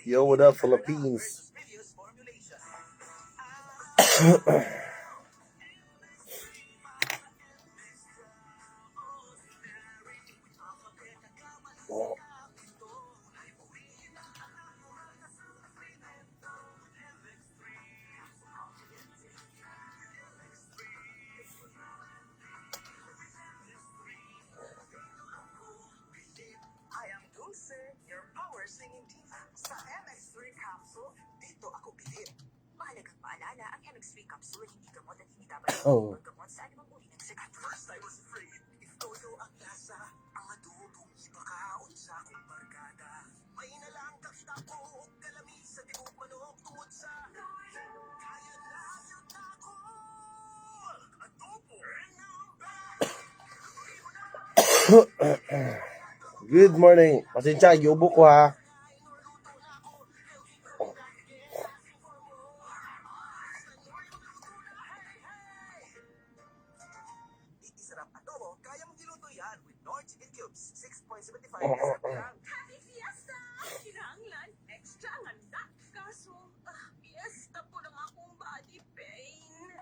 Yo, what up, Philippines? Oh. Good morning. Pasensya, yubo ko ha. Happy Fiesta! Kinahanglan, extra nganda. Kaso, fiesta po ng akong body pain.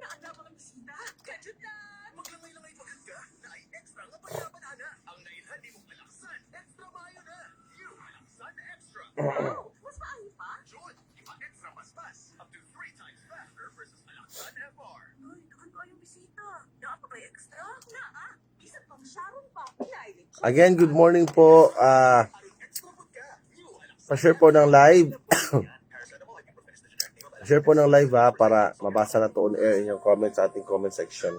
Naana mga bisita, kajutan! Maglamay-lamay pagkat ka, na ay extra nga payabanana. Ang nailhan di mong alaksan, extra mayo na. You, alaksan extra. Wow! Mas maayo pa? June, ipa-extra mas-mas. Up to 3 times faster versus alaksan FR. Uy, nakan ko yung bisita. Naa pa ba extra? Naa. Isa pang Sharon pa. Nailit. Again, good morning po. Pa-share po ng live. Pa-share po ng live ha, para mabasa na to on air in yung comments sa ating comment section.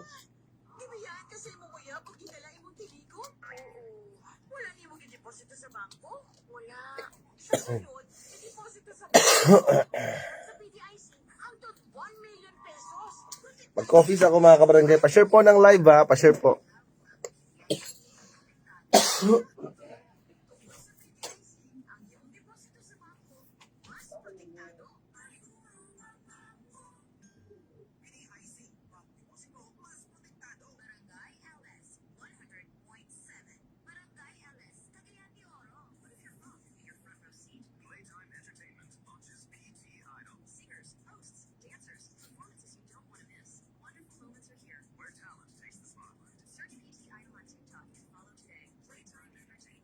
Di ba yan kasi mo kuya pag hinala imong tiligo? Oo. Wala ni mo gideposito sa bangko? Wala. Sa sunod, gideposito sa bangko. Sa PDIC, hangtod 1 million pesos. Mag-coffee ako mga kabarangay. Pa-share po ng live ha, pa-share po. Playtime Entertainment launches PT Idol. Singers, hosts, dancers, performances you don't want to miss. Wonderful moments are here, where talent takes the spotlight. Search PT Idol on TikTok and follow today. Playtime Entertainment.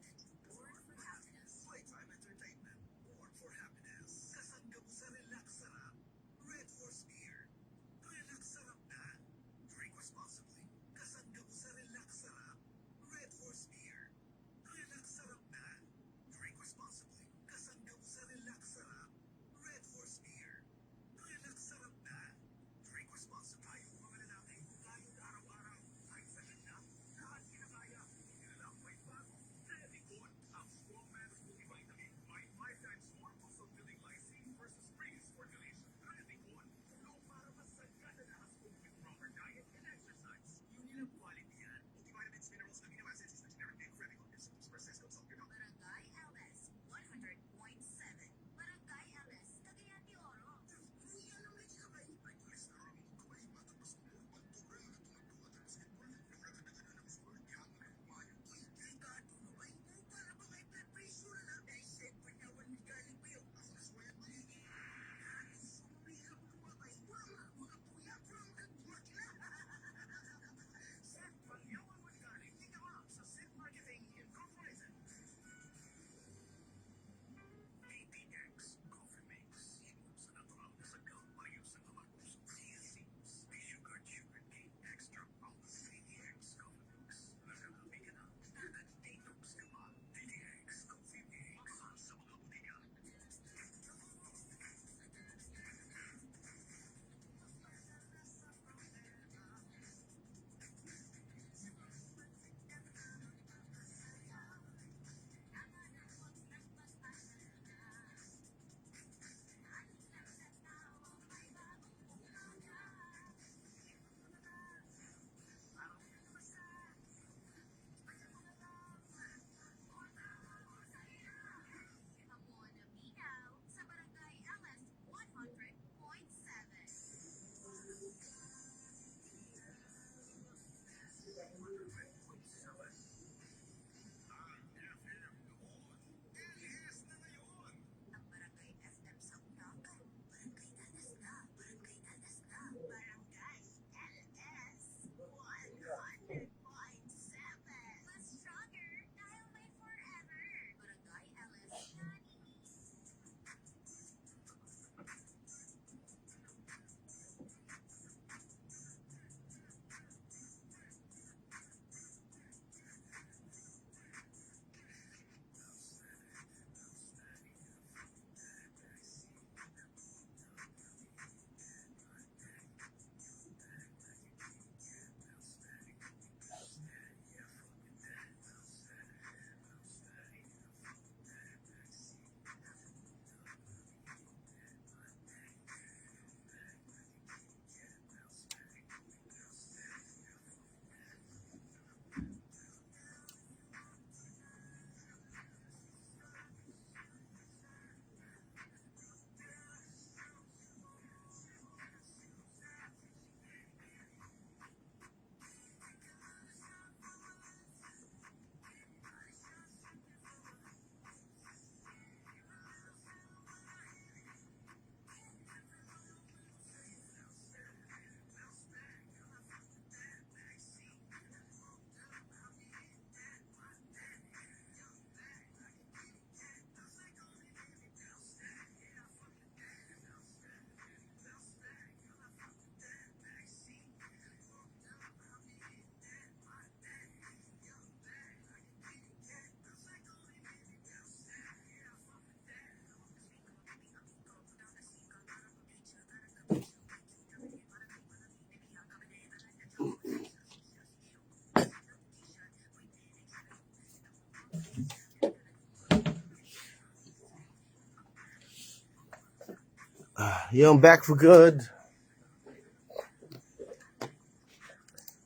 Yung back for good.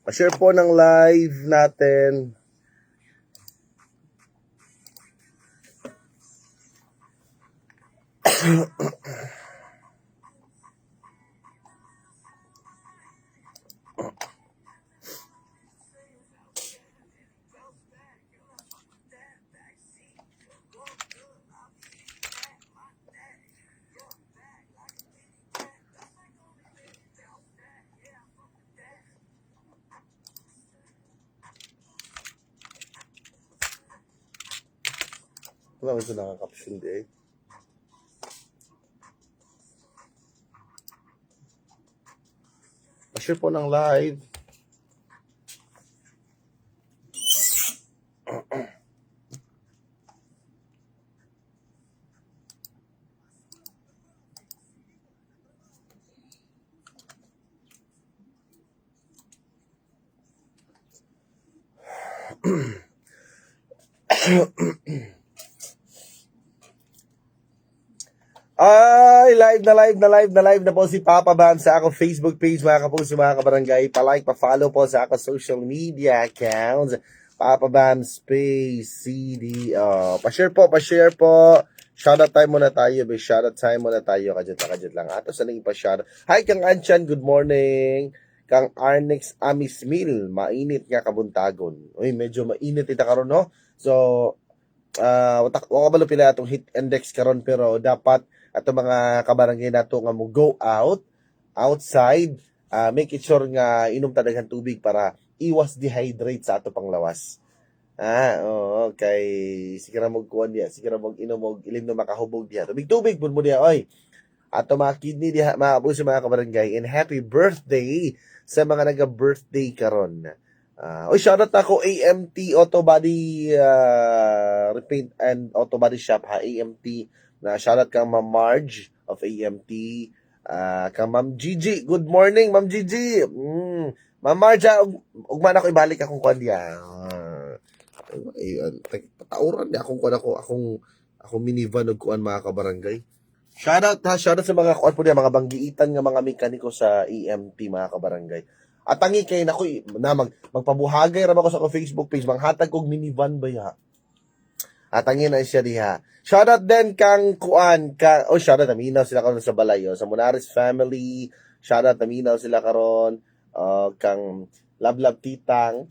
Pa-share po ng live natin. Wala ito nakakapsyon di eh. Pa-share po ng live. Ay, live na po si Papa Bam sa akong Facebook page, mga kapuso, mga kabarangay. Pa-like, pa-follow po sa akong social media accounts. Papa Bam Space CD. Pa-share po. Shoutout time muna tayo, be. Shoutout time muna tayo. Kadyat lang. Ato sa nang ipa-shoutout. Hi, Kang Anchan, good morning. Kang Arnex Amismil, mainit nga kabuntagon. Uy, medyo mainit ita karon, no? So, waka balo pila atong heat index karon, pero dapat ato mga kabarangay nato nga mo go outside, make it sure nga inom ta daghan tubig para iwas dehydrate sa ato panglawas. Oo, kay sigara mo kuan diya, sigara mo inom og ilim na makahubog diya. Tubig pud mo diya, oy. Ato mga kidney diha, mga kapuso, mga kabarangay, and happy birthday sa mga naga-birthday karon. Shoutout na ako AMT Auto Body Repaint and Auto Body Shop, ha, AMT. Na shoutout kang Ma'am Marge of AMT, kang Ma'am Gigi. Good morning, Ma'am Gigi. Ma'am Marge, ugman ako ibalik akong kuan diya. Patauran di akong kuan akong minivan og kuan, mga kabarangay. Shoutout sa mga kuan po diya, mga banggiitan nga mga mekaniko sa AMT, mga kabarangay. At tangi kay nako na magpabuhagay ra ako sa akong Facebook page, manghatag og minivan ba ya. At tangi na siya diha. Shoutout din kang kuan shoutout naminaw sila karon sa balay, sa Munares family. Shoutout naminaw sila karon, kang Love Titang.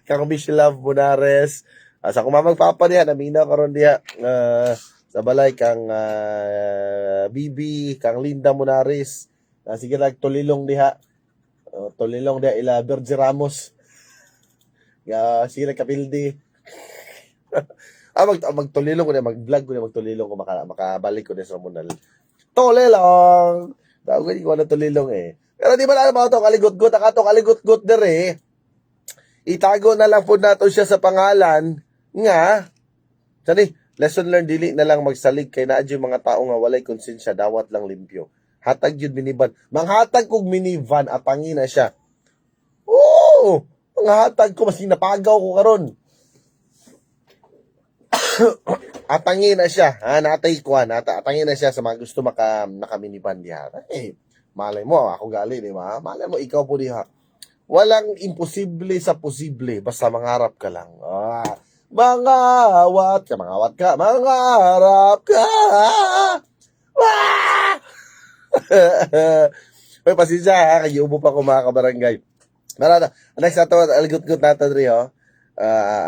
Kang Michelle Love Munares. Sa kumamang papa diha naminaw karon diha, sa balay, kang Bibi, kang Linda Munares. Sige lang tulilong diha. Tulilong diha ila Berge Ramos. Sige lang kapildi. Magtulilong ko na, mag-vlog ko na, magtulilong ko, makabalik ko na sa Munal. Tulilong! Tawag ko na tulilong eh. Pero di ba lang ba ito, kaligot-gut, akato kaligot-gut dire eh. Itago na lang po nato siya sa pangalan nga, sani, lesson learned, dili na lang magsalig kay naadyo mga tao nga walay konsensya, dawat lang limpyo. Hatag yun minivan. Manghatag kog minivan, apangi na siya. Oo! Manghatag ko, mas napagaw ko karon. Atangi na siya, natay ko, atangi na siya sa mga gusto nakaminiban diha. Malay mo, ako gali, di ba? Malay mo, ikaw po diha. Walang imposible sa posible, basta mangarap ka lang. Mangarap ka, mangarap ka. Uy, pasensya ha, kayo ubo pa ko, mga kabarangay. Next na ito, aligot-gut natin rin,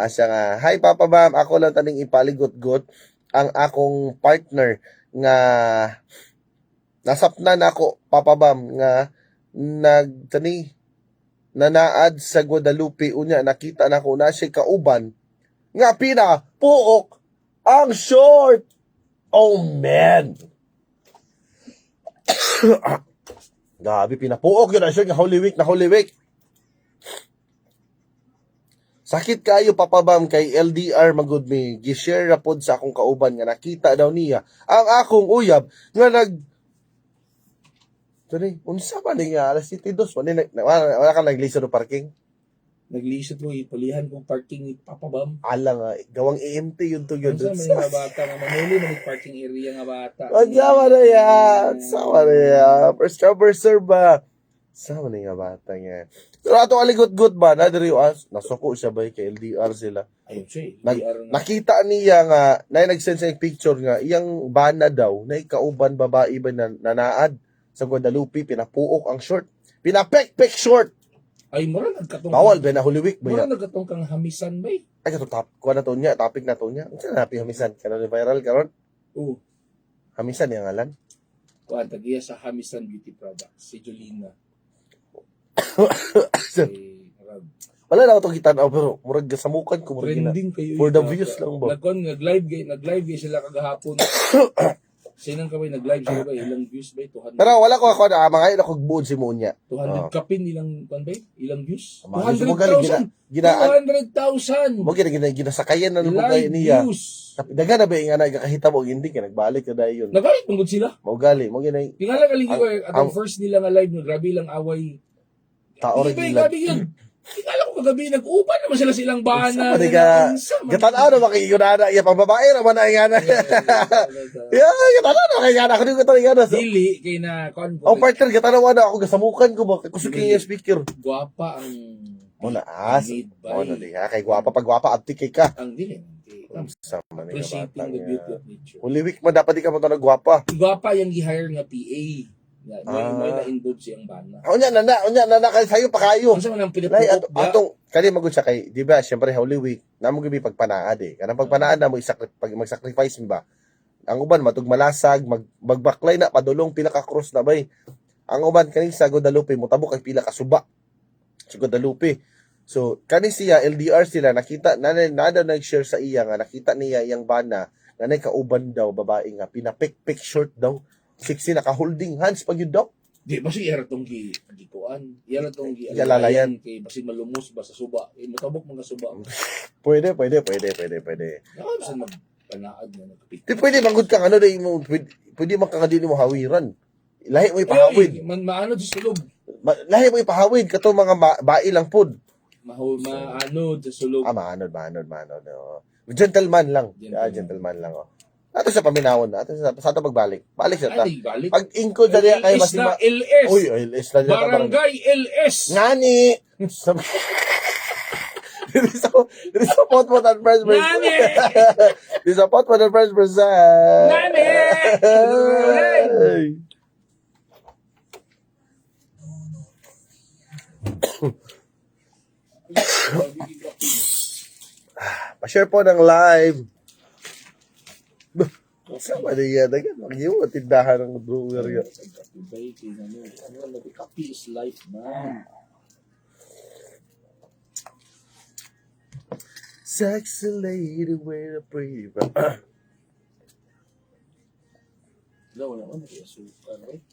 siya nga, hi Papa Bam, ako lang taning ipaligot-gut ang akong partner nga nasapnan ako, Papa Bam, nga nanaad sa Guadalupe, unya nakita na ko na siya kauban nga puok ang short. Oh man. Gabi, pinapuok yun na siya nga Holy Week. Sakit kayo, Papa Bam, kay LDR magud mi. Gi-share ra pod sa akong kauban nga nakita daw niya ang akong uyab nga unsa man ni nga alas 72 wala ka nagliso do parking. Naglisod mo, ipulihan kong parking ni Papa Bam. Ala nga, gawang EMT yun to yun. Ano sa mga bata nga manuli man yung parking area nga bata. Sama na yan. Sama na yan. First come, first serve ba? Sama na yung bata nga. Pero ato aligot-gut ba? Nadiri as, nasuko siya ba kay LDR sila. Ayun siya eh. Nag, DR nga. nakita niya nga, na nag-send sa picture nga, iyang bana daw, na ikauban babae ba na nanaad sa Guadalupe, pinapuok ang short. Pinapek-pek short. Ay, mura nagkatong. Bawal ba na Holy Week ba Mura yan? nagkatong kang hamisan ba eh. Ay, kato kuha na to niya, topic na to niya. Ang sinabi hamisan, kanon ni viral karon. Oo. Hamisan yung ngalan. Kuhan, tagiya sa Hamisan Beauty Products. Si Jolina. Marag. Wala na ako kita na, pero murag samukan ko, murag na. Trending kayo. For the views lang ba? Nag-live gay sila kagahapon. Sinang kami nag-live sila ba? Ilang views ba? 200. Pero wala ko ako na, mga yun ako buod si Munya. 200 kapin ilang kan ba? Ilang views? Mga mo galing, 200,000. mo ginasakayan na nung Live kaya niya. views. Daga na ba yung nga nakahita mo, hindi ka nagbalik ka dahil yun. Nagalit mong sila. Mo gali, mo ginay, Tingala kaling ko ang- atong first nila nga live no, grabe lang away. tao rin Di ba, gila. grabe yun. Tingala ko kagabi nag-upan naman sila silang bana. Pati ka, gatanaw na makikiyunana, iya pang babae naman na nga na. Yeah, gatanaw na makikiyana, ako din gatanaw na. Dili kay na kon Oh, partner, gatanaw na ako, gasamukan ko ba, kusukin yung speaker. gwapa ang Muna, as, made by mo na di ha, kay gwapa, pag gwapa, abti kay ka. ang dili. Sama na yung Appreciating bata the beauty nga. of nature. Holy Week mo, dapat di ka mo ito nagwapa. Gwapa yung gi-hire nga PA. May Ah. na-involve siyang bana. Unya na kay sayo pa kayo. Ano sa manang Lay pinapuok atong kani magud siya kay, di ba? Syempre Holy Week, namo gibi pagpanaad eh. Kanang pagpanaad na mo pag mag-sacrifice mo ba. Ang uban matug malasag, magbaklay na padulong pila ka cross na bay. Ang uban kani sa Guadalupe mo tabok kay pila ka suba. Sa Guadalupe. So kani siya LDR sila nakita na nag-share sa iya nga nakita niya iyang bana nga nay kauban daw babae nga pinapik-pik short daw. Sexy naka-holding hands pag yun daw. Di ba si Era tong gituan? Iya na tong Alalayan. kay basi malumos ba sa suba. Matabok mga suba. Pwede. Nakabisan magpanaad na nagkapit. Di pwede manggod ka ano dahil mo pwede makakadili mo hawiran. Lahi mo ipahawid. Maano sa sulog. Lahi mo ipahawid kato mga bae lang pud. Maano sa sulog. Maanod. Oh. Gentleman lang. Gentleman lang oh. Ato sa paminawon na. Ato sa ato pagbalik. Balik siya ta. Ay, balik. Pag ingko dali kay LS masima. na LS. Uy, LS na dyan. Barangay LS. Ngani. Diri sa potpot and first person. Ngani. Diri sa potpot and first person. Ngani. Pa-share po ng live. Sama na yan. Mag-iwan tindahan ng brewer yan. Kapi is life, man. Sexy lady with a pretty Wala naman. Suka, right?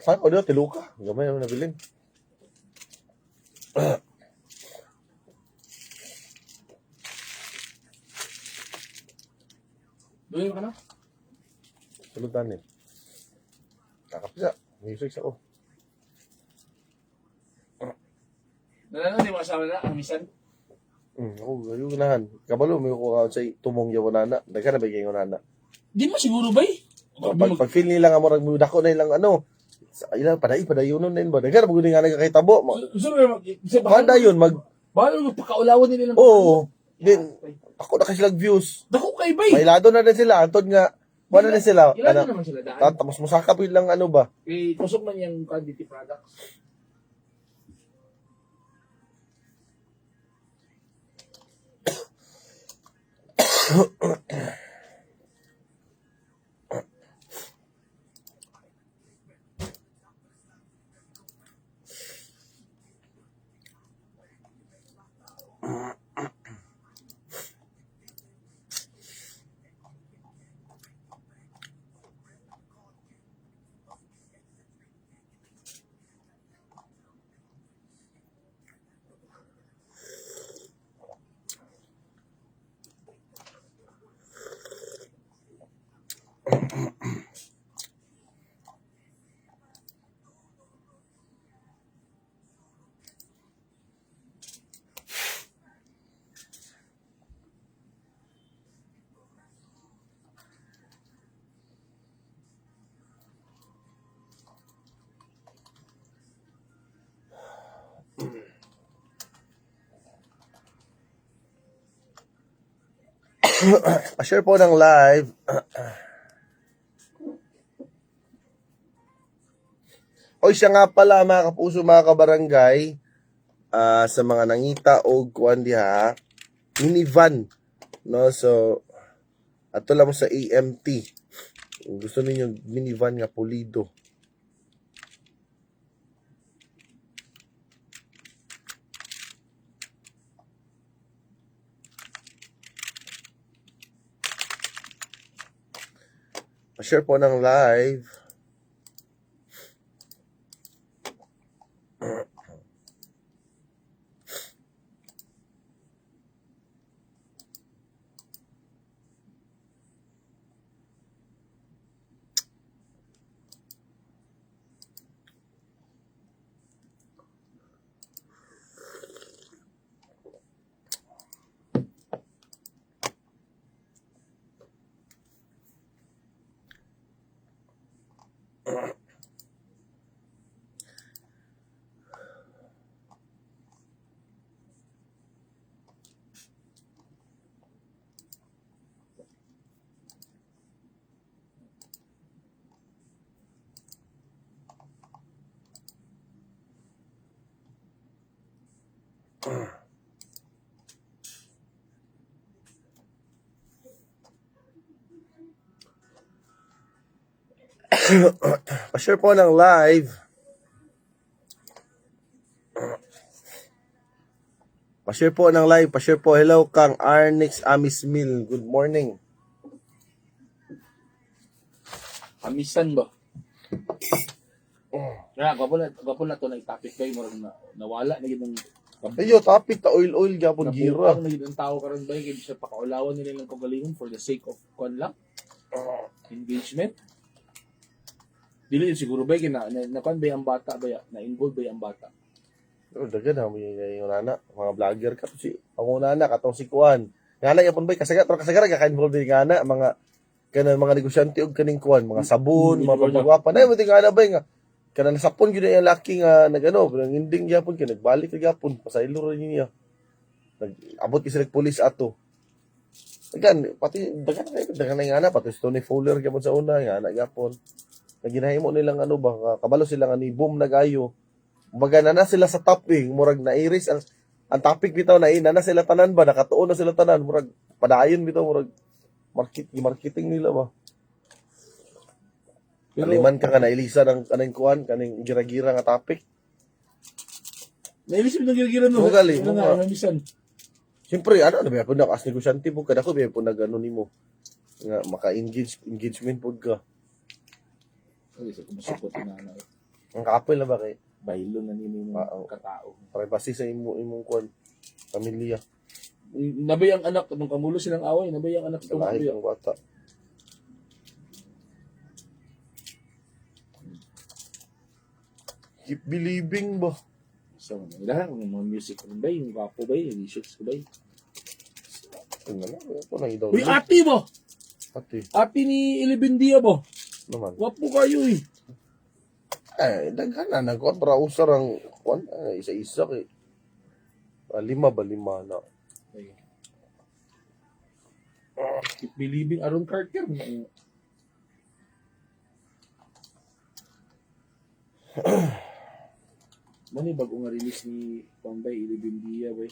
Saan ko dito? Tiluka. Gamay naman nabilin. Doon ka na? Tulutan eh. Kakapisa. Music sa ko. Nalala, di mo kasama na, Amisan? Ako, ayun ganahan. Kabalo, may ko sa tumong yaw nana. Daga na bigay ko nana. Di mo siguro ba eh? Pag feel nila nga mo, dako na ilang ano. Ilang padayon nun din ba? Daga na bagay nga nagkakitabo. Gusto mo Banda yun, Bahala mo, pagkaulawan nila ng Oo. Din, ako na kasi lang views. Dako kay bay. May lado na din sila. Antod nga, wala na sila. Ilan Ano, naman sila daan? tapos musakap lang ano ba? Eh, tusok man yung quality products. Pa-share po ng live. Oy, siya nga pala mga kapuso, mga kabarangay, sa mga nangita o kuan diha, minivan, no? So ato lang mo sa AMT. Kung gusto ninyo minivan nga pulido. Pa-share po ng live. Pa-share po ng live. Pa-share po ng live. Pa-share po. Hello, Kang Arnix Amis Mil. Good morning. Amisan ba? Kaya, gwapo na to na topic kayo, marang nawala na yun ng Ayo, topic ta oil gapon gira. na yun ang tao karon ba, kaya siya pakaulawan nila ng kagalingon for the sake of lang, engagement. Dili yun siguro ba, na-kan ba ang bata ba, na-involve ba ang bata? Pero dagan ha mo yung nana, mga vlogger ka si ang nana katong si Kuan. Ngana yapon bay kasagara ka-involved din ngana mga kanang mga negosyante og kaning Kuan, mga sabon, mga pagwapa na mo ngana bay nga kanang sapon gyud yung laki nga nagano, pero ending gyapon kay nagbalik ka gyapon pasaylo ra niya. Nag-abot ki sila pulis ato. Dagan pati dagan na ngana pati Tony Fowler gyapon sa una ngana gyapon. Naginahimo nilang ano ba kabalo sila nga ni boom nagayo. Baga na sila sa topping, murag na-iris ang topic bitaw na ina na sila tanan ba, nakatuon na sila tanan, murag padayon bitaw, murag marketing nila ba. Pero, Aliman ka na ilisa ng kaning kuan, kaning gira-gira nga topic. nailisip ng gira-gira no? Gali, Ano nga, amisan. Siyempre, ano na ba, kung as negosyante po ka, ako ba po nag-ano nimo, nga maka-engagement po ka. Ay, sa kumasukot na na. Ang kapil na ba kay Bahilo na nimo yung katao. privacy sa imong kuan, pamilya, Nabay ang anak, nung kamulo silang away, nabay ang anak itong lahi nabay. ng bata. Keep believing ba? So, ilahan, kung mga music ko ba, yung wapo ba, yung shoots ko ba. Ano na, ito na idaw. Uy, ati mo! Ate, Ati ni Ilibindia mo! naman. Wapo kayo eh! Daghan na nagkuan para usar ang kuan isa-isa kay lima na. Keep believing Aaron Carter. Mani bago nga release ni Pambay Ilibindia ba.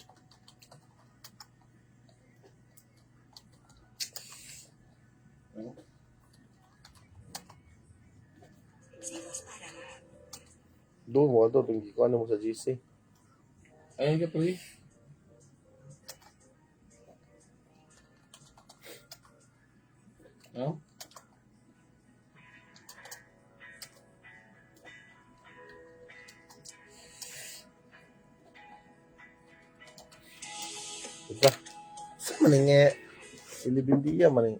Doon mo ato tinggi ko ano mo sa GC. Ayun ka pre. No? Ika. Sa maninge Ilibindia maning.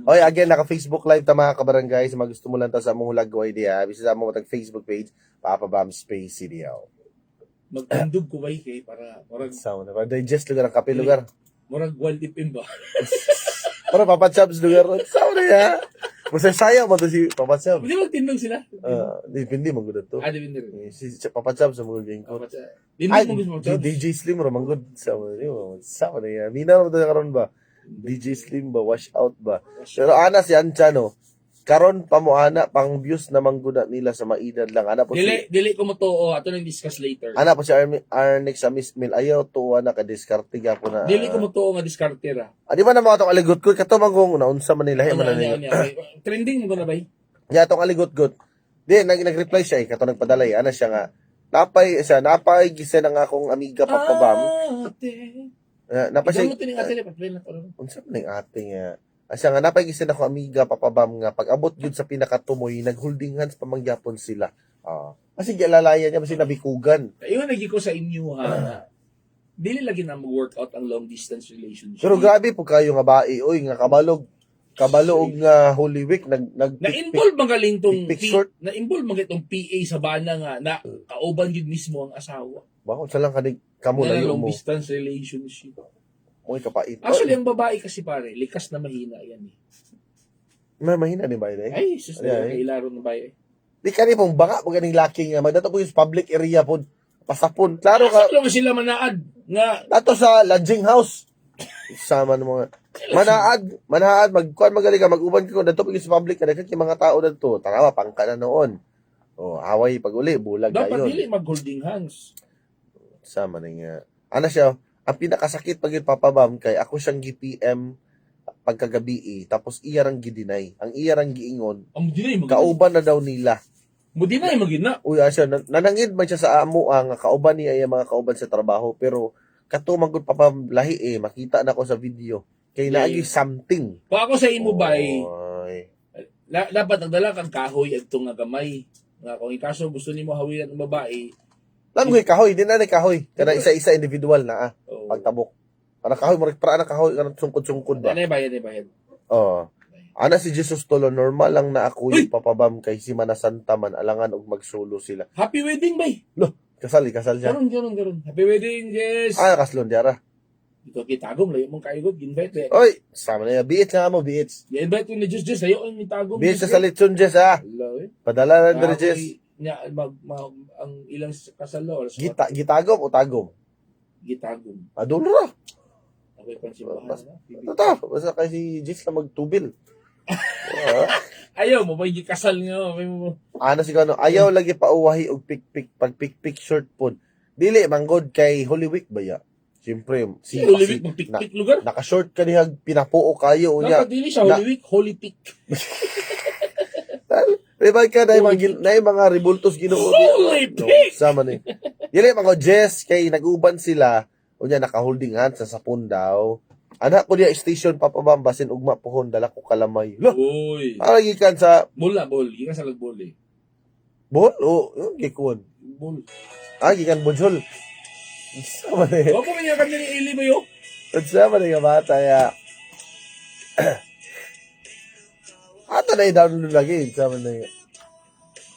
Oy, again, naka-Facebook live ta mga kabarangay. Sa mga gusto mo lang ta sa among hulagway diha. Bisa sa among matag Facebook page, Papa Bam Space CDL. Magtindog ko ba kay para Sound. Para digest lugar ang kape lugar. Murag wild ipin ba? Para Papa Chubs lugar ron. Sao na ya? Masaya mo to si Papa Chubs. Hindi magtindog sila. Hindi man gud to. Depende rin. Si Papa Chubs mo gud ko. Hindi Ay, mo gusto mo. DJ Slim ro manggod sa na ya. Mina mo to karon ba? DJ Slim ba wash out ba? Pero ana si Anchano. Karon pa mo ana pang views na mangguna nila sa maidad lang. Ana po Dili ko mo to, ato nang discuss later. ana po si Arnix sa Miss Mil ayaw tuwa na ka diskarte po na. Dili ko mo to nga diskarte ra. Di ba na mga tong aligot ko kato magong naunsa man nila man nila. Trending mo na ba? Ya tong aligot-got. Di nag-reply siya kato nagpadalay ana siya nga napay gisa na nga akong amiga papabam. Napay siya. Ikaw mo tining ate pa play na to. Unsa man ning ating siya nga napay gisa na ako amiga papabam nga pag abot gyud sa pinakatumoy nagholding hands pamangyapon sila. Kasi gilalaya niya basi nabikugan. Ayun lagi ko sa inyo ha. Dili lagi na mag-workout ang long distance relationship. Pero grabe po kayo nga bae oy nga kabalog og nga Holy Week nag Na-involve magaling tong pick short. na-involve magaling tong PA sa bana nga na kauban yun mismo ang asawa. Bakit sa lang kanig kamo Na layo long mo. distance relationship. Moy kapait. Actually, ang babae kasi pare, likas na mahina yan eh. Mahina ni ba eh? Ay, sus, Ay. kailaro na ba eh. Di kani pong baka po ganing laki nga magdato po yung public area po pasapon. Klaro ka Alam mo sila manaad nga dato sa lodging house. Sama ng mga manaad magkuan magaling ka mag-uban ka dato po yung sa public kada kay mga tao dadto. Tanawa pangka na noon. Away pag uli bulag dapat dayon. dili mag-holding hands. Sama ning ano siya, ang pinakasakit pag papabam kay ako siyang gi-PM pagkagabi tapos iya rang gidinay. Ang iya rang giingon, Ang dinay magina. kauban na daw nila. Mo dinay magina. Uy, siya, nanangid man siya sa amo nga kauban niya yung mga kauban sa trabaho pero kato magud papamlahi makita na ko sa video. Kay Yeah, naagi yeah. something. Kung ako sa imo ba Oy. dapat nagdala kang kahoy adto nga gamay. Nga kung ikaso gusto nimo hawilan ng babae, Lam koy kahoy, di na kahoy. Kana isa-isa individual na pagtabok. Para kahoy mo para na kahoy kana sungkod-sungkod ba. Ano ba yan? Ana si Jesus Tolo normal lang na ako yung papabam kay si Manasanta man alangan og magsulo sila. Happy wedding bay. Kasal siya. Karon. Happy wedding, yes. Kaslon diara. Ito kitagom layo mong kaigod invite. Oy, sama na ya biits nga mo biits. I-invite ko ni Jess layo ang itagom. Biits sa litson Jess ha. Padala na dire Jess. Nya ang ilang kasalo Gitagom o tagom? gitagom. Adun ra. Ako'y pansimbahan na. Tata, basta kay si Jess na magtubil. Ayaw mo, may gikasal nga. May mo. Ano si kano, ayaw lagi pauwahi og pikpik pag pikpik short pod. Dili manggod kay Holy Week ba ya? Siyempre, Si Holy Week, magpik-pik lugar. naka-short ka niyag pinapuo kayo unya. Dapat dili siya Holy Week, Holy Pick. Diba ka na yung mga rebultos ginoo Holy pig! sama ni. Dili mga Jess kay nag-uban sila unya naka-holding hands sa sapon daw. Anak ko diya station papabam basin ugma pohon dala ko kalamay. Lo, Uy. para gikan sa Bol. Gikan sa lagbol eh. bol o gikuan. Bol. Gikan bujol. Sama ni. Huwag ko niya kanya ni Eli ba yun? Sama ni nga bata ya. Ato na i-download lagi. Sama na yun.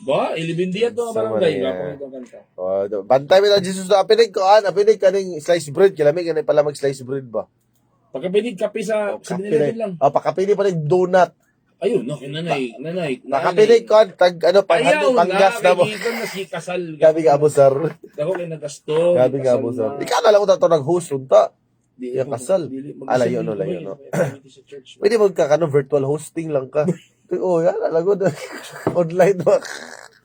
Ba? Eli Bindiat to ang Sama barangay. niya. Ba kung itong kanta. Bantay mo na Jesus na apinig ko. Apinig ka ng slice bread. Kilami ka na pala mag-slice bread ba? Pagkabinig kape sa Binilabin lang. Pakapinig pa ng donut. Ayun, no, nanay. Pakapinig ko. Ayaw panggas na mo. kaibigan na si kasal. Gabi nga abusar. Ako kay nagasto. Gabi nga abusar. Ikaw na lang ko tato nag-host. Unta. Di, Yung kasal. Layo, no. Sa church. Pwede mo ka virtual hosting lang ka. Yan. Alagod. Online ba?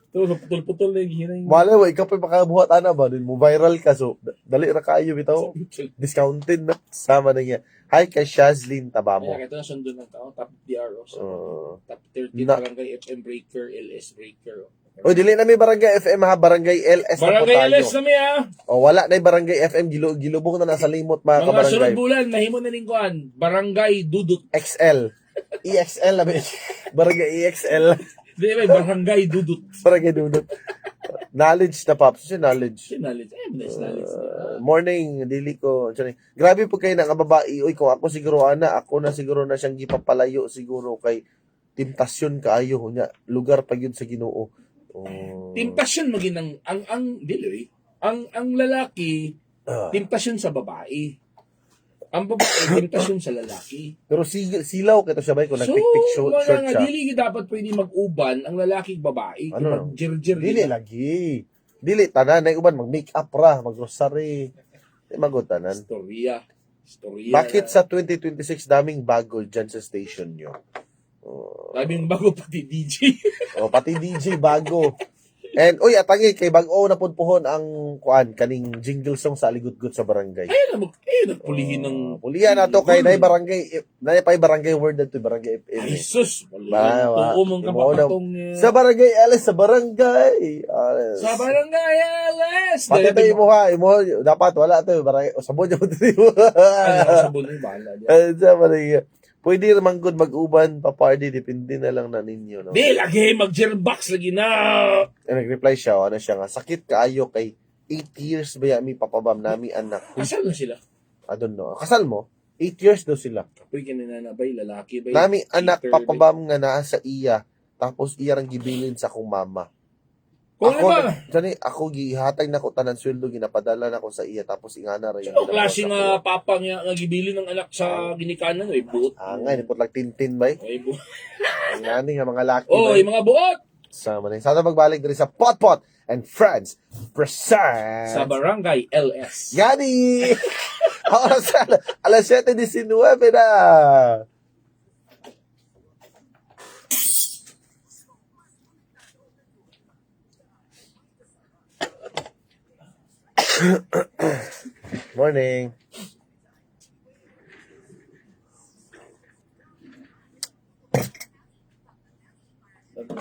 Ito, putol-putol na yung hinay. Malay mo, ikaw pa makabuhat ana ba? Din mo viral ka. So, dali ra kayo bitaw. Discounted na. Sama na niya. Hi kay Shazlyn Tabamo. Kaya ito na sundo ng tao. Top DRO. Top 30 Na- barangay FM Breaker, LS Breaker. Oy, dili na may barangay FM ha, barangay LS na po Barangay tayo. LS na may Wala na yung barangay FM, gilubong na nasa limot mga Mga sunod kabarangay. bulan, mahimo na lingkuan. Barangay Dudut. XL. EXL na ba? Barangay EXL. Di ba, Barangay Dudut. Barangay Dudot. Knowledge na pops. Kasi knowledge. Knowledge. Nice knowledge. Morning, dili ko. Sorry. Grabe po kayo ng babae. Uy, kung ako siguro, ako na siguro na siyang gipapalayo siguro kay temptasyon kaayo niya. Lugar pa yun sa Ginoo. Temptasyon maging ang lalaki, temptasyon sa babae. Ang babae, tentasyon sa lalaki. Pero silaw kito siya ba kung nagpikpik short wala nga, siya. dili dapat pwede mag-uban ang lalaki babae. Ano? Mag-jir-jir. Dili lagi. Dili tanan na uban mag-make up ra, mag-grocery. Di magutanan. Storya. Bakit sa 2026 daming bago dyan sa station nyo? Daming bago pati DJ. Pati DJ bago. And uy, atangi kay bag-o na pudpuhon ang kuan kaning jingle song sa Aligudgud sa barangay. Ayun nagpulihin ng... Pulihan na to kay nay barangay word na to barangay FM. Ay, sus! Ba, Tuo mong kapapatong... Sa barangay alas sa barangay. Sa barangay, alas! Pati tayo imo dapat wala to barangay sabon mo dito. Ano, sabon yung bahala. Sa barangay. Pwede naman good mag-uban, paparty, depende na lang na ninyo. No? Di, lagi, mag-gearbox lagi na. Nag-reply siya, ano siya nga, sakit kaayo kay 8 years ba mi papabam nami anak. Kasal na sila. I don't know. Kasal mo? 8 years daw sila. Pwede ka na bay, lalaki bay. Nami anak Peter, papabam nga naa sa iya. Tapos iya rang gibilin sa akong mama. Kung Ako, ano ba? ako gihatag na ko tanan sweldo ginapadala na ko sa iya tapos ingana ra Sino klase nga papa nga gibili ng anak sa ginikanan? Ay, buot. nga ni put lang tintin bay. Ay, buot. Ngani nga mga laki. Oh, bay. yung mga buot! Sa maning sana magbalik diri sa Potpot and Friends present Sa Barangay LS. Gani! Oras alas 7:19 na. Morning.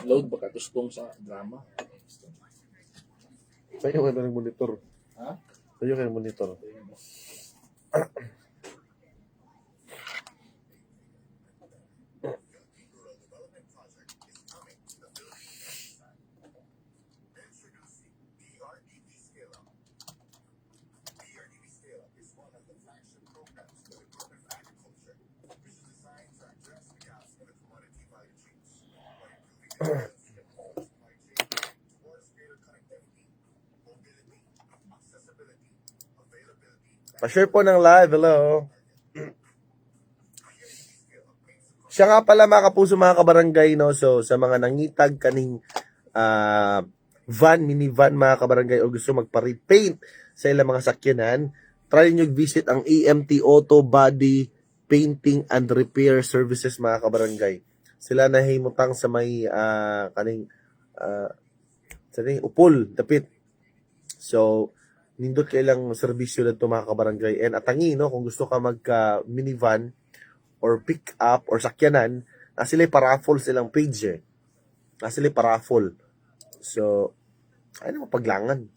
Load ba katustong sa drama? Tayo ka ng monitor. Ha? Tayo ka ng monitor. Pa-share po ng live. Hello. Siya nga pala mga kapuso, mga kabarangay, no? So, sa mga nangitag kaning minivan mga kabarangay o gusto magpa-repaint sa ilang mga sakyanan, try nyo visit ang EMT Auto Body Painting and Repair Services mga kabarangay. Sila na himutang sa may upol, dapit. So, nindot kailang serbisyo na ito mga kabarangay. And atangi, no, kung gusto ka magka-minivan or pick up or sakyanan, na sila paraffle silang page eh. Na sila paraffle. So, ay naman paglangan.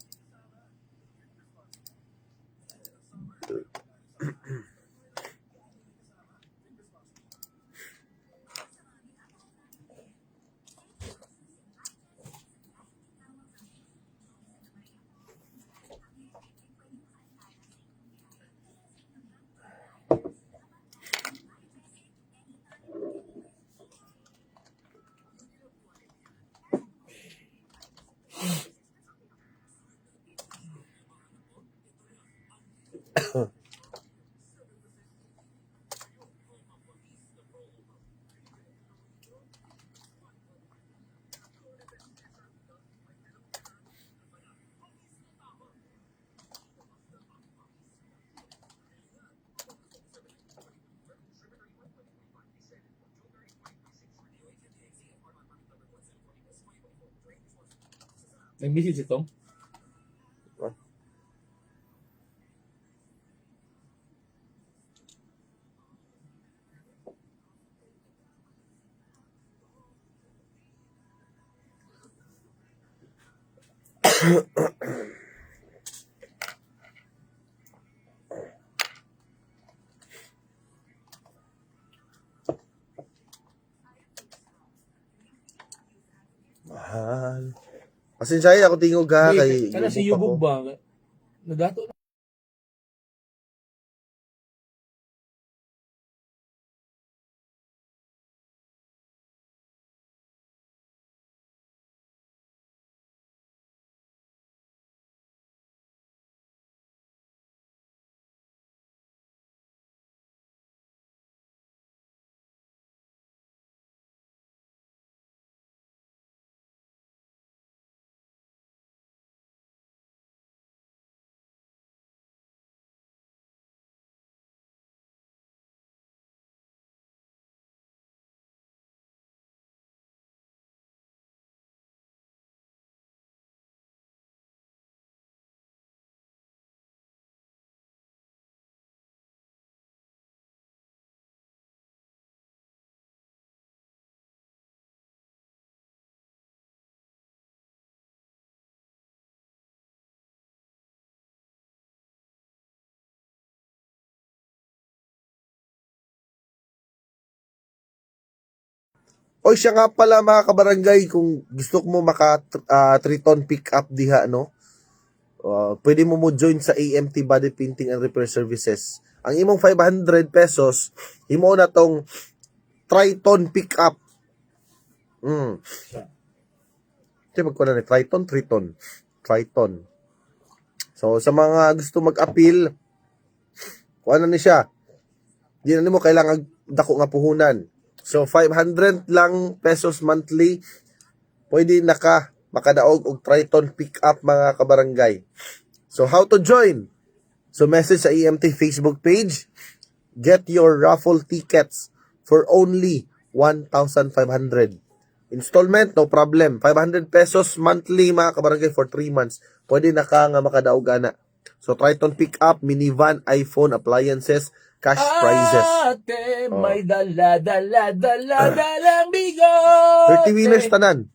Nag-message itong? Mahal. Pasensya ako tingog ha kay Kana si yubog Yubog ako. ba? Nadato O siya nga pala mga kabarangay, kung gusto mo maka 3-ton pick up diha, no? Pwede mo join sa AMT Body Painting and Repair Services. Ang imong 500 pesos, imo na tong Triton pick up. Ito magkuna ni Triton. Triton. So, sa mga gusto mag-appeal, kung ano ni siya, di na mo kailangan dako nga puhunan. So, 500 lang pesos monthly, pwede makadaog og Triton pick up mga kabarangay. So, how to join? So, message sa EMT Facebook page. Get your raffle tickets for only 1,500. Installment, no problem. 500 pesos monthly mga kabarangay for 3 months. Pwede na ka nga makadaog ana. So, Triton pick up, minivan, iPhone, appliances, cash prizes. Ate, may dalang bigote. 30 winners tanan.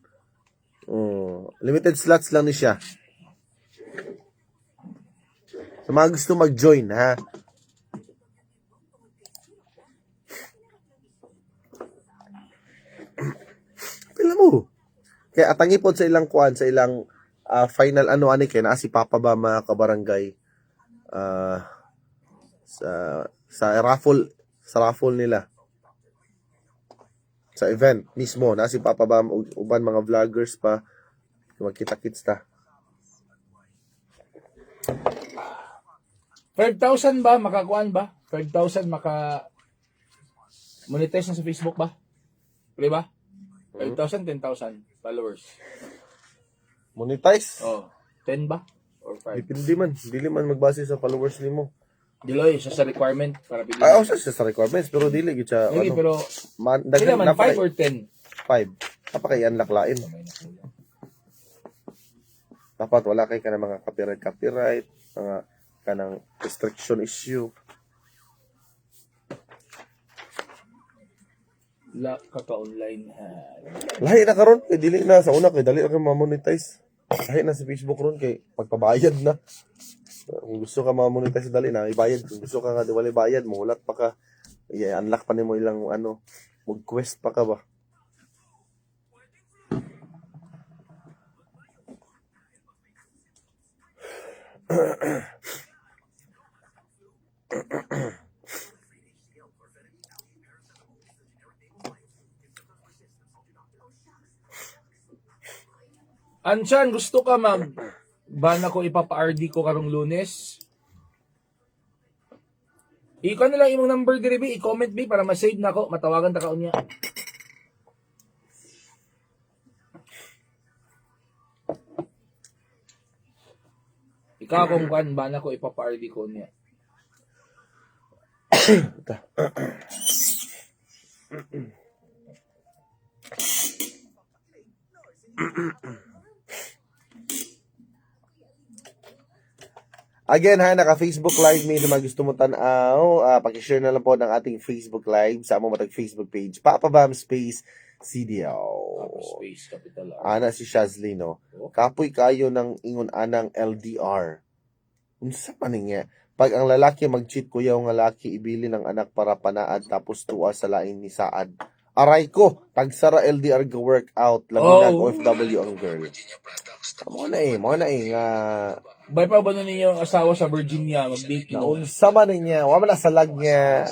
Limited slots lang ni siya. Sa mga gusto mag-join, ha? Pila mo. Kaya atangi po sa ilang kuan, sa ilang final ani kay naa si Papa ba mga kabarangay. Sa raffle nila. Sa event mismo, na si Papa ba uban mga vloggers pa magkita-kits ta. 5,000 ba? Makakuan ba? 5,000 monetize na sa Facebook ba? Pwede ba? 5,000, 10,000 followers. Monetize? Oh, 10 ba? Or 5? Dili man magbase sa followers nimo. Diloy, isa sa requirement para pili. Sa requirements pero dili gid siya Sige, pero daghan kailan man, 5 or 10? 5. Napakay unlock lain. Dapat wala kay kanang mga copyright, mga kanang restriction issue. Kaka-online ha. Lahi na karon kay dili na sa una kay dali na ka ma-monetize. Lahi na sa Facebook ron kay pagpabayad na. Kung gusto ka ma-monetize dali na ibayad. Kung gusto ka nga wala bayad, mulat pa ka. I-unlock pa nimo ilang mag-quest pa ka ba. Ansyan, gusto ka bana ko ipapa-RD ko karong Lunes? Ikaw na lang imong number diri bi, i-comment bi para ma-save na ako, matawagan ta kaon niya. Ikaw kung kan bana ko ipapa-RD ko niya. Again ha, naka-Facebook Live may mga gusto mo tanaw, paki-share na lang po ng ating Facebook Live sa among matag Facebook page, Papa Bam Space CDO. Space capital. Ana si Shazly, no? Kapoy kayo ng ingon anang LDR. Unsa man niya? Pag ang lalaki mag-cheat, kuya ang lalaki ibili ng anak para panaad tapos tuwa sa lain ni Saad. Aray ko, tagsara LDR go workout, labi ng OFW ang girl. Mo na nga Bay pa ba ninyo ang asawa sa Virginia mag-date no? unsa man niya, wa man na salag niya.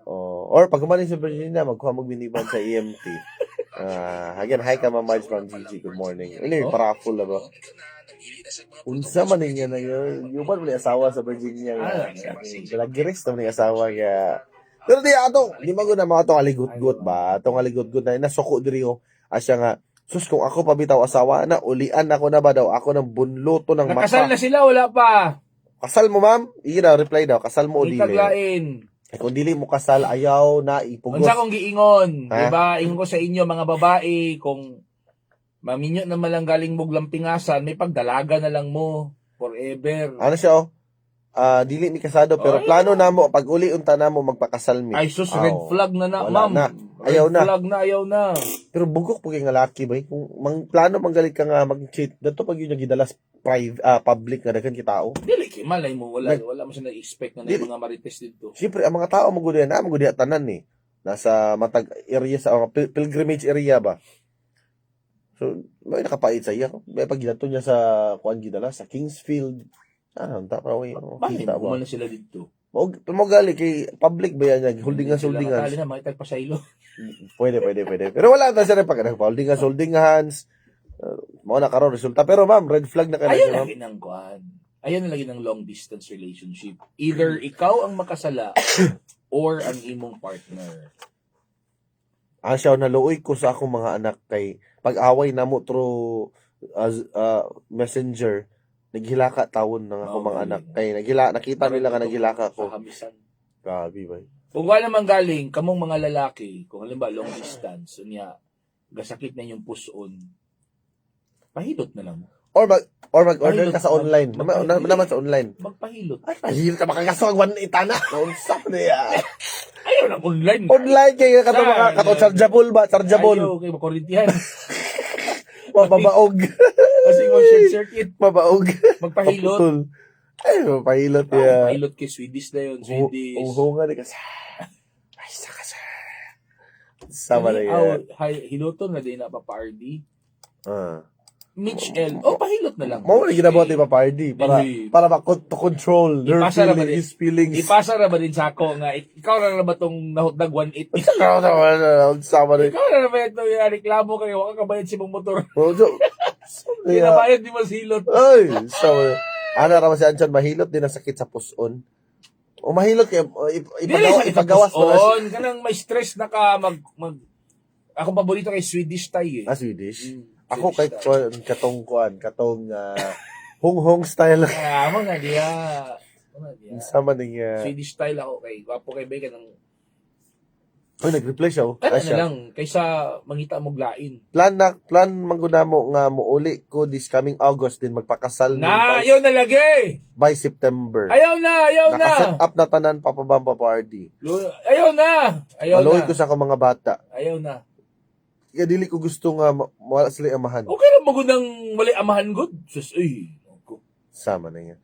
Or pag kumanin sa Virginia, magkuha magbiniban sa EMT. Again, hi ka Ma'am Marge from GG, good morning. Ini parafful na ba? Unsa man niya na yun. Yuban mo ni asawa sa Virginia. Dalagiris na mo ni asawa kaya. Pero di maguna mga itong aligot-gut ba? Itong aligot-gut na nasuko diri ko. Asya nga, sus, kung ako pabitaw asawa na, ulian ako na ba daw? Ako ng bunloto ng mata. Nakasal na sila, wala pa. Kasal mo, ma'am? Iya na, reply daw. Kasal mo o dili? Itaglain. Kung dili mo kasal, ayaw na ipugos. Unsa kong giingon? Ha? Diba? Ingon ko sa inyo, mga babae, kung maminyo naman lang galing mo glampingasan, may pagdalaga na lang mo. Forever. Ano siya, dili ni kasado, pero plano na mo, pag uli unta na mo, magpakasal mi. Ay, sus, red flag na Wala ma'am. na. Ayaw red na. flag na, ayaw na. Pero bugok po kay nga laki ba? Kung plano manggalit ka nga mag-cheat, dato pag yun yung gidalas public nga daghan kitao. Dili, malay mo, wala mo siya na-expect na Dili. mga marites dito. Siyempre, ang mga tao magudi na magudi tanan ni. nasa matag area sa pilgrimage area ba. So, may nakapait sa iya. May pag ginato niya sa kuan gidala sa Kingsfield. Ta pa way Bakit? kita ba. Kuman na sila dito. Mo gali kay public ba yan niya holdingan Sila holdingan. nakali na, makitag pa sa ilo. Pwede. Pero wala na sila pag holdingan hands. Mao na karon resulta. Pero ma'am, red flag na Ayun kanina. lagi ng kuan. Ayun na lagi ng long distance relationship. Either ikaw ang makasala or ang imong partner. Siya naluoy ko sa akong mga anak kay pag-away namo through messenger naghilaka tawon ng ako mga anak kay nakita nila ka naghilaka ko. Sa hamisan. Grabe ba? Kung wala naman galing, kamong mga lalaki, kung halimbawa long distance, unya, gasakit na yung puson, pahilot na lang. Or mag-order Pahilot. ka sa online. Naman sa online. Magpahilot. Ay, pahilot ka makakaswag one itana. Naunsa niya. Ayaw na online. Online kay kato chargeable ba? Chargeable. Ayaw kay makorintihan. Mababaog. Kasi mo short circuit. Mabaog. Magpahilot. Paputol. Ay, mapahilot ya. Pahilot kay Swedish na yun. Swedish. Uho nga di ka. Ay, saka sa. Sama na yan. Hiloton na din na pa-party. Ah. Mitch L. Oh, pahilot na lang. Mo na ginabuhat ni Papardi para to control their Ipasa na ba din? feelings. Ipasa na ba din sa ako nga, ikaw na ba itong nahutdag 180? Sama na. Ikaw na ba ito yung reklamo kayo, waka kabayad si mong motor. Kaya, Pinabayad di mo silot. ay, sama na. Ano naman si Anchon, mahilot din ang sakit sa puson. O mahilot kayo, ipagawas mo na siya. Kanang may stress na ka ako paborito kay Swedish Thai eh. Swedish? Mm, Ako Swedish kay Thai. katong hung-hung style. Kaya mo na diya. Sama niya. Swedish style ako kay wapo kay Beka ng Uy, nag-reply siya. Oh. kana Ay, na lang kaysa mangita mo glain. Plan mangguna mo nga muuli ko this coming August din magpakasal Na, ayaw na lagi. by September. Ayaw na. Nakaset up na tanan papabamba party. Ayaw na. Ayaw Maluoy na. ko sa akong mga bata. Ayaw na. Kaya dili ko gusto nga wala sila amahan. Okay na magundang wali amahan good. Sus, uy. Sama na niya.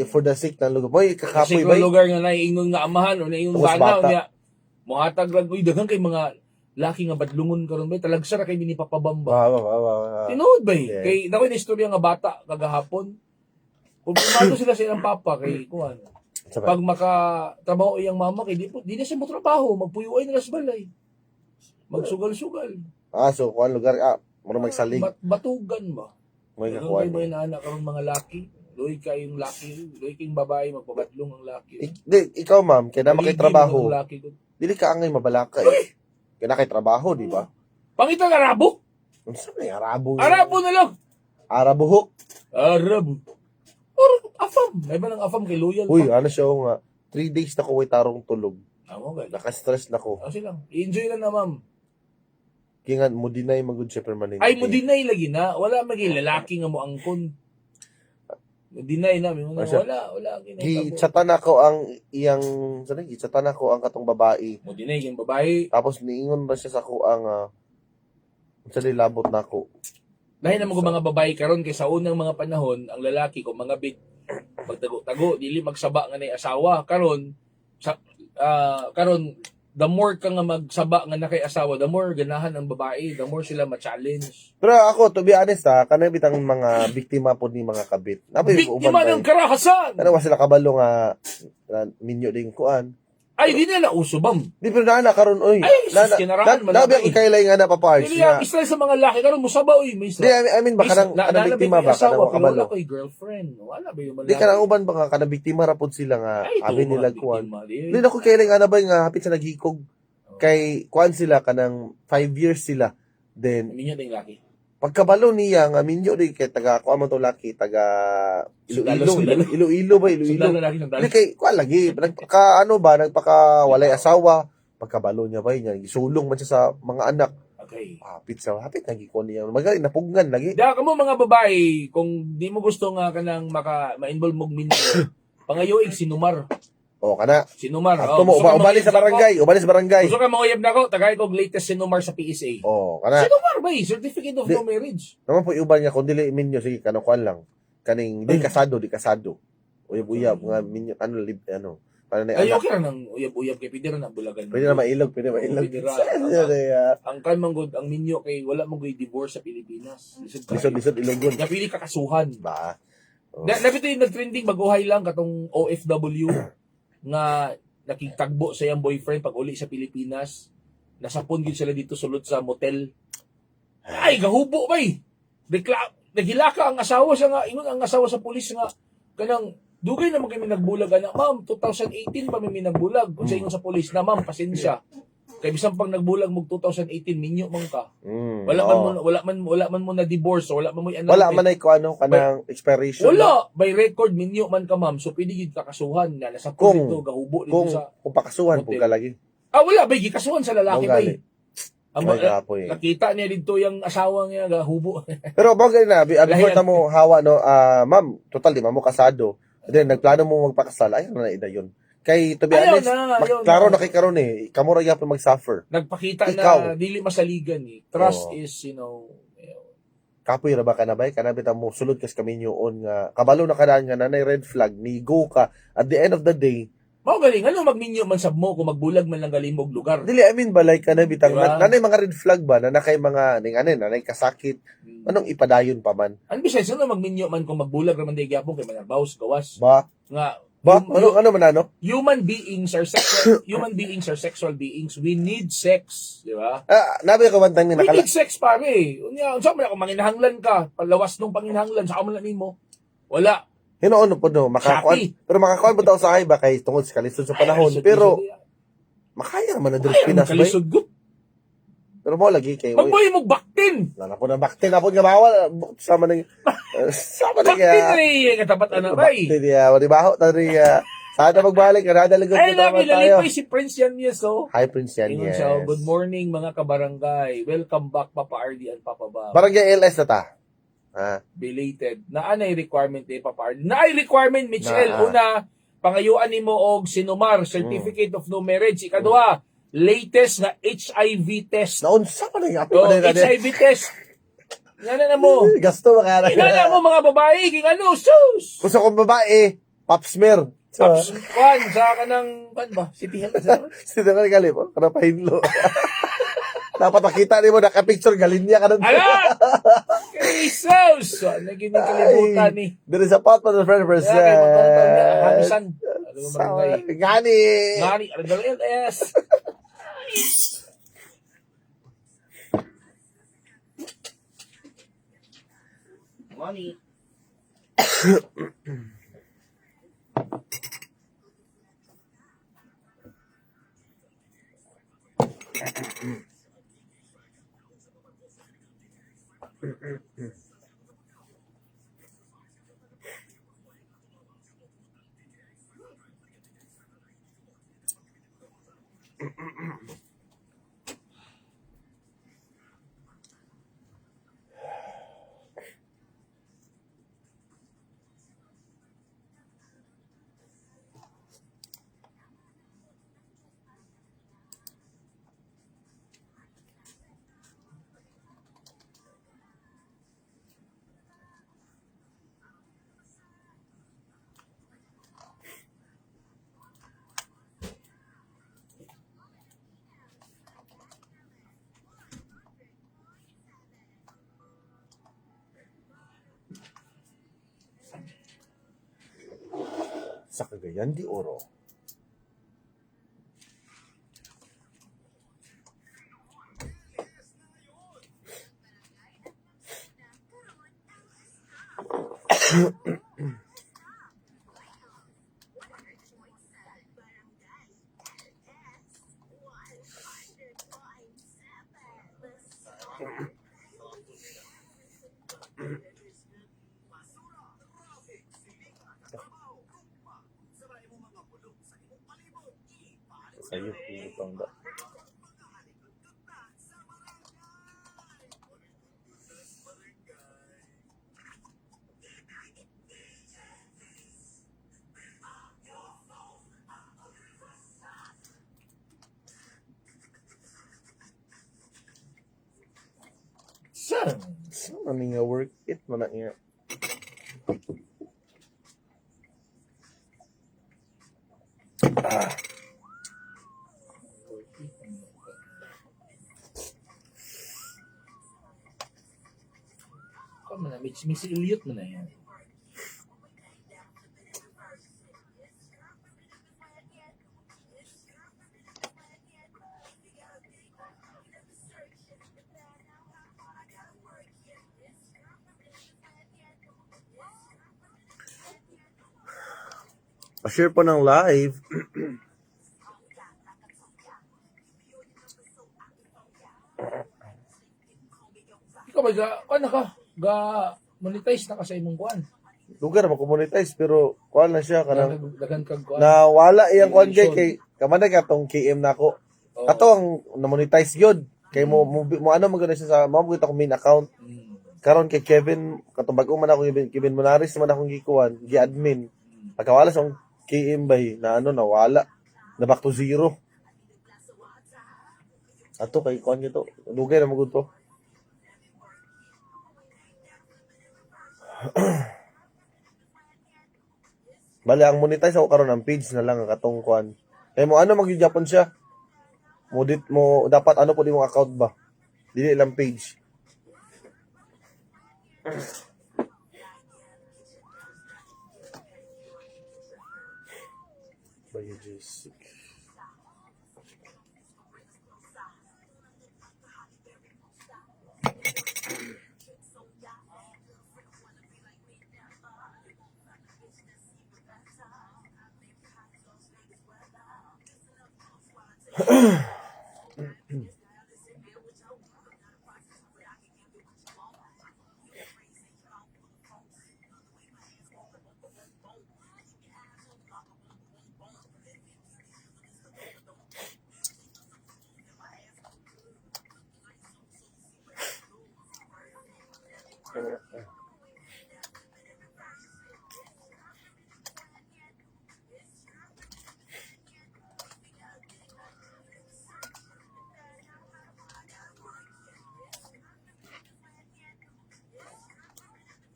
For the sake ng lugar. Boy, Kasi kakapoy kung ba? lugar nga naiingon nga amahan o naiingon Tapos banaw bata. niya. Muhatag lang, uy, daghang kay mga laki nga badlungon karon ba talagsa ra kay bini papabamba. Wow. Tinuod ba Yeah. kay nakoy na istorya nga bata kagahapon. Kung pumato sila sa ilang papa kay kuan. Pag makatrabaho iyang mama kay di na siya mo trabaho, magpuyuay na sa balay. Magsugal-sugal. So kuan lugar mura magsalig. Batugan ba? Moy nga Kung kuan. may naanak karon mga laki, luoy kayong laki, luoy kayong babae magpabatlong ang laki. Ikaw ma'am, kaya na Ligid trabaho. ang laki ko. Dili ka angay mabalaka eh. Kaya na trabaho, di ba? Pangita ng Arabo? Unsa may Arabo? Arabo na lang. Arabo hook. Arabo. Or afam. May ba ng afam kay loyal Uy, pa? ano siya nga 3 days na ko way tarong tulog. Ako gali. Naka-stress na ko. Kasi lang. I-enjoy lang na ma'am. Kaya nga, mo dinay magud siya permanente. Ay, mo deny lagi na. Wala magi lalaki nga mo angkon. Mo deny na. Asya. Wala. Gi-chatan ako ang iyang, sana gi-chatan ako ang katong babae. Mo deny yung babae. Tapos niingon ba siya sa ko ang, sa labot na ako. Dahil na mga babae karon kay sa unang mga panahon, ang lalaki ko mga bit pagtago-tago, dili magsaba nga nay asawa. Karon the more ka nga magsaba nga na kay asawa, the more ganahan ang babae, the more sila ma-challenge. Pero ako, to be honest kanang bitang mga biktima po ni mga kabit. Biktima ng karahasan! Ano sila kabalo nga, minyo ding kuan. Ay, di na nauso, bam. Di pero na karon oy. Ay, sus, kinaraan, Labi ang malaki. ikailay nga na paparts Dili na. ang Israel sa mga laki karon musaba oy, may Di, Israel. I mean ba kanang biktima ba kanang kabalo? Wala ko'y girlfriend. Wala ba yung Di kanang uban ba nga kanang biktima ra pod sila nga Ay, abi ito, nila mga kuan. biktima, Di na ko kailay nga na ba nga hapit sa naghikog kay kuan sila kanang 5 years sila. Then Minyo ding laki. pagkabalo niya nga minyo di kay taga kuan man to laki taga Sundalo. Iloilo ba Iloilo. Sundalo laki ng Di kay kuan lagi nagpaka walay asawa pagkabalo niya ba niya gisulong man siya sa mga anak. Okay. Hapit lagi ko niya. Magaling napugnan lagi. Da ka mo mga babae, kung di mo gusto nga kanang ma-involve mo minyo, pangayoig sinumar. Kana. Sinumar. Ato mo ubali sa barangay. Gusto ka manguyab na ako, tagay ko latest sinumar sa PSA. Kana. Sinumar ba eh? Certificate of no marriage. Naman po iuban niya kung dili minyo sige kanang kuan lang. Kaning di kasado. Uyab-uyab nga minyo ano. Paano na Ay, anak? okay ra nang uyab-uyab kay pwede ra na bulagan. Pwede na mailog, pwede mailog. Pwede ra. Ang kan manggod ang minyo kay wala man gyud divorce sa Pilipinas. Lisod-lisod ilogon. Napili kakasuhan. Ba? Oh. Nabito yung nag-trending baguhay lang katong OFW nga nakitagbo sa iyang boyfriend pag uli sa Pilipinas. Nasapon gyud sila dito sulod sa motel. Ay, gahubo bay. Naghilaka ang asawa sa nga, ingon ang asawa sa pulis nga kanang dugay naman kami nagbulag ana. Ma'am, 2018 pa mi nagbulag. Kung sa ingon sa pulis na, ma'am, pasensya. Kay bisan pang nagbulag mo 2018 minyo man ka. Wala man mo na divorce, wala man mo Wala man ay ko ano kanang expiration. wala by record minyo man ka ma'am. So pwede gid kakasuhan na nasa Kung- dito gahubo dito Kung sa pakasuhan po hotel. ka lagi. wala bay gikasuhan sa lalaki Mao bay. gali. Ang Ay, gapo eh. nakita niya dito yung asawa niya gahubo. Pero bagay na, before Lahian. ta mo hawa no, ma'am, total di mo kasado. And then nagplano mo magpakasal, ayaw na ida yun. Kay to be Ayaw honest, ayaw klaro na kay karon eh, kamo ra gyapon mag-suffer. Nagpakita Ikaw. na dili masaligan eh. Trust Oo. is, Kapoy ra ba ka na bay? Kanabit mo sulod kas kaminyoon nga kabalo na kadaan nga nanay red flag ni go ka. At the end of the day, mao galing ano magminyo man sab mo kung magbulag man lang galimog lugar. dili I mean balay kanabit ang Diba? nanay mga red flag ba na nakay mga ning ano nanay kasakit. Anong ipadayon pa man? Ano besides ano magminyo man kung magbulag raman di gyapon kay manarbaos gawas Ba? nga Ba? Yung- Ano man ano? human beings are sexual beings. We need sex, di ba? Nabi ko one time We nakala. need sex pare. Unya, unsa man ako manginahanglan ka, palawas nung panginahanglan sa man nimo. Wala. Hinoon po no, makakuan. Shopee. Pero makakuan po daw sa kay ba kay tungod sa kalisod sa panahon. Ay, Pero makaya man na diri sa Pinas ba? kalisod good. Pero mo lagi kay Magboy mo baktin. Lala po na bakte na po nga bawal. Sama na sama na Baktin nga. rin katapat ana bay. Bakte niya. Wali baho na rin. Sana magbalik. Nadalagot Ay, na naman tayo. lalipay si Prince Yanez, oh. Hi, Prince Yan. Ingon Yes. siya, good morning mga kabarangay. Welcome back, Papa RD and Papa Bob. Barangay LS na ta. Belated. Naanay requirement ni Papa RD. Naay requirement, Mitchell. Na. Una, pangayuan nimo og sinumar, Certificate of No Marriage. Ikaduha, latest na HIV test. Naunsa pa na yung api Oh, pa na HIV test. Yan na mo. Gasto makara. Inana mo mga babae, king ano, sus! Gusto kong babae, pap smear. Tapos, kwan, sa kanang, kwan ba? City Health. Sino ka nagali po? Kana pahinlo. Dapat makita ni mo, naka-picture, galinya ka nun. Ala! Jesus! So, naging kalibutan ni. There is a pot for the friend Kaya kayo magkakaroon niya, hamisan. Ano mo barangay? Gani. Ngani, ano daw yun? Yes. Money. Sa Cagayan de Oro. Sa'yo, putang da. Saan? Ano nga work it mo na nga. Missy Elliott mo na yan. Pa-share po ng live. Ikaw ba, ano ka? Monetize na ka sa imong kuan. Lugar mo-monetize pero kuan na siya kanang Dagan kag kuan. nawala iyang kuan Illusion. kay kamana ka tong KM nako. Oo. Kato ang na-monetize yun. Kay mo ano mo gani siya sa mabugit ako main account. Mm. Karon kay Kevin katong bag-o man ako Kevin Monaris man akong gikuan, gi-admin. Pagkawala sa akong KM bay na ano nawala. Na back to zero. Ato kay kuan gito. Lugay na magud to. Bali ang monetize ako karon ang page na lang ang katong kuan. Kay mo ano magyapon siya? Modit mo dapat ano po di mong account ba? Dili lang page. Biogesic.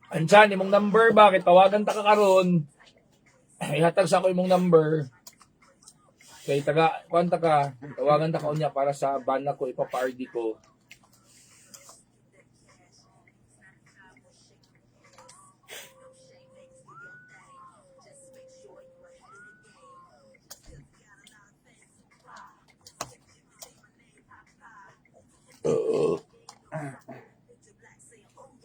Andiyan, imong number, bakit? Tawagan ta ka karon. Ihatag sa ako imong number. Kay kwanta ka, tawagan ta ka unya para sa bana ko, ipapa-RD ko.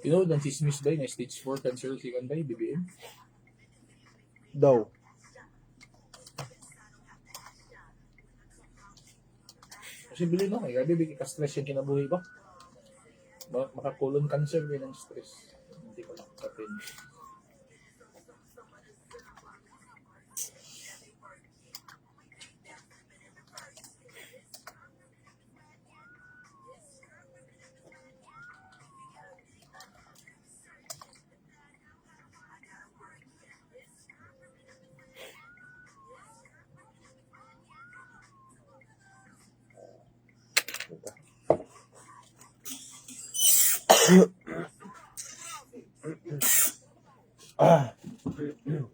Tinood ang chismis ba na stage 4 cancer si Kanday, BBM? Daw. Kasi bilhin no, grabe bigay ka stress yung kinabuhi ba? Makakulon cancer din ng stress. Hindi ko nakakatin.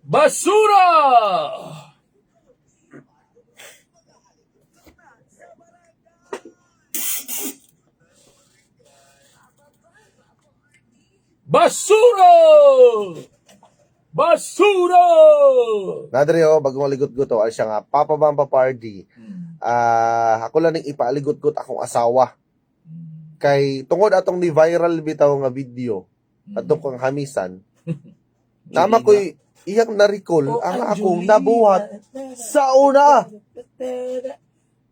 Basura! Basura! Basura! Nadre bago maligot-gut ay siya nga Papa Bamba Party. Ako lang ning ipaaligot-gut akong asawa. Kay tungod atong ni viral bitaw nga video atong kang hamisan. Nama ko'y iyang na-recall ang akong nabuhat sa una.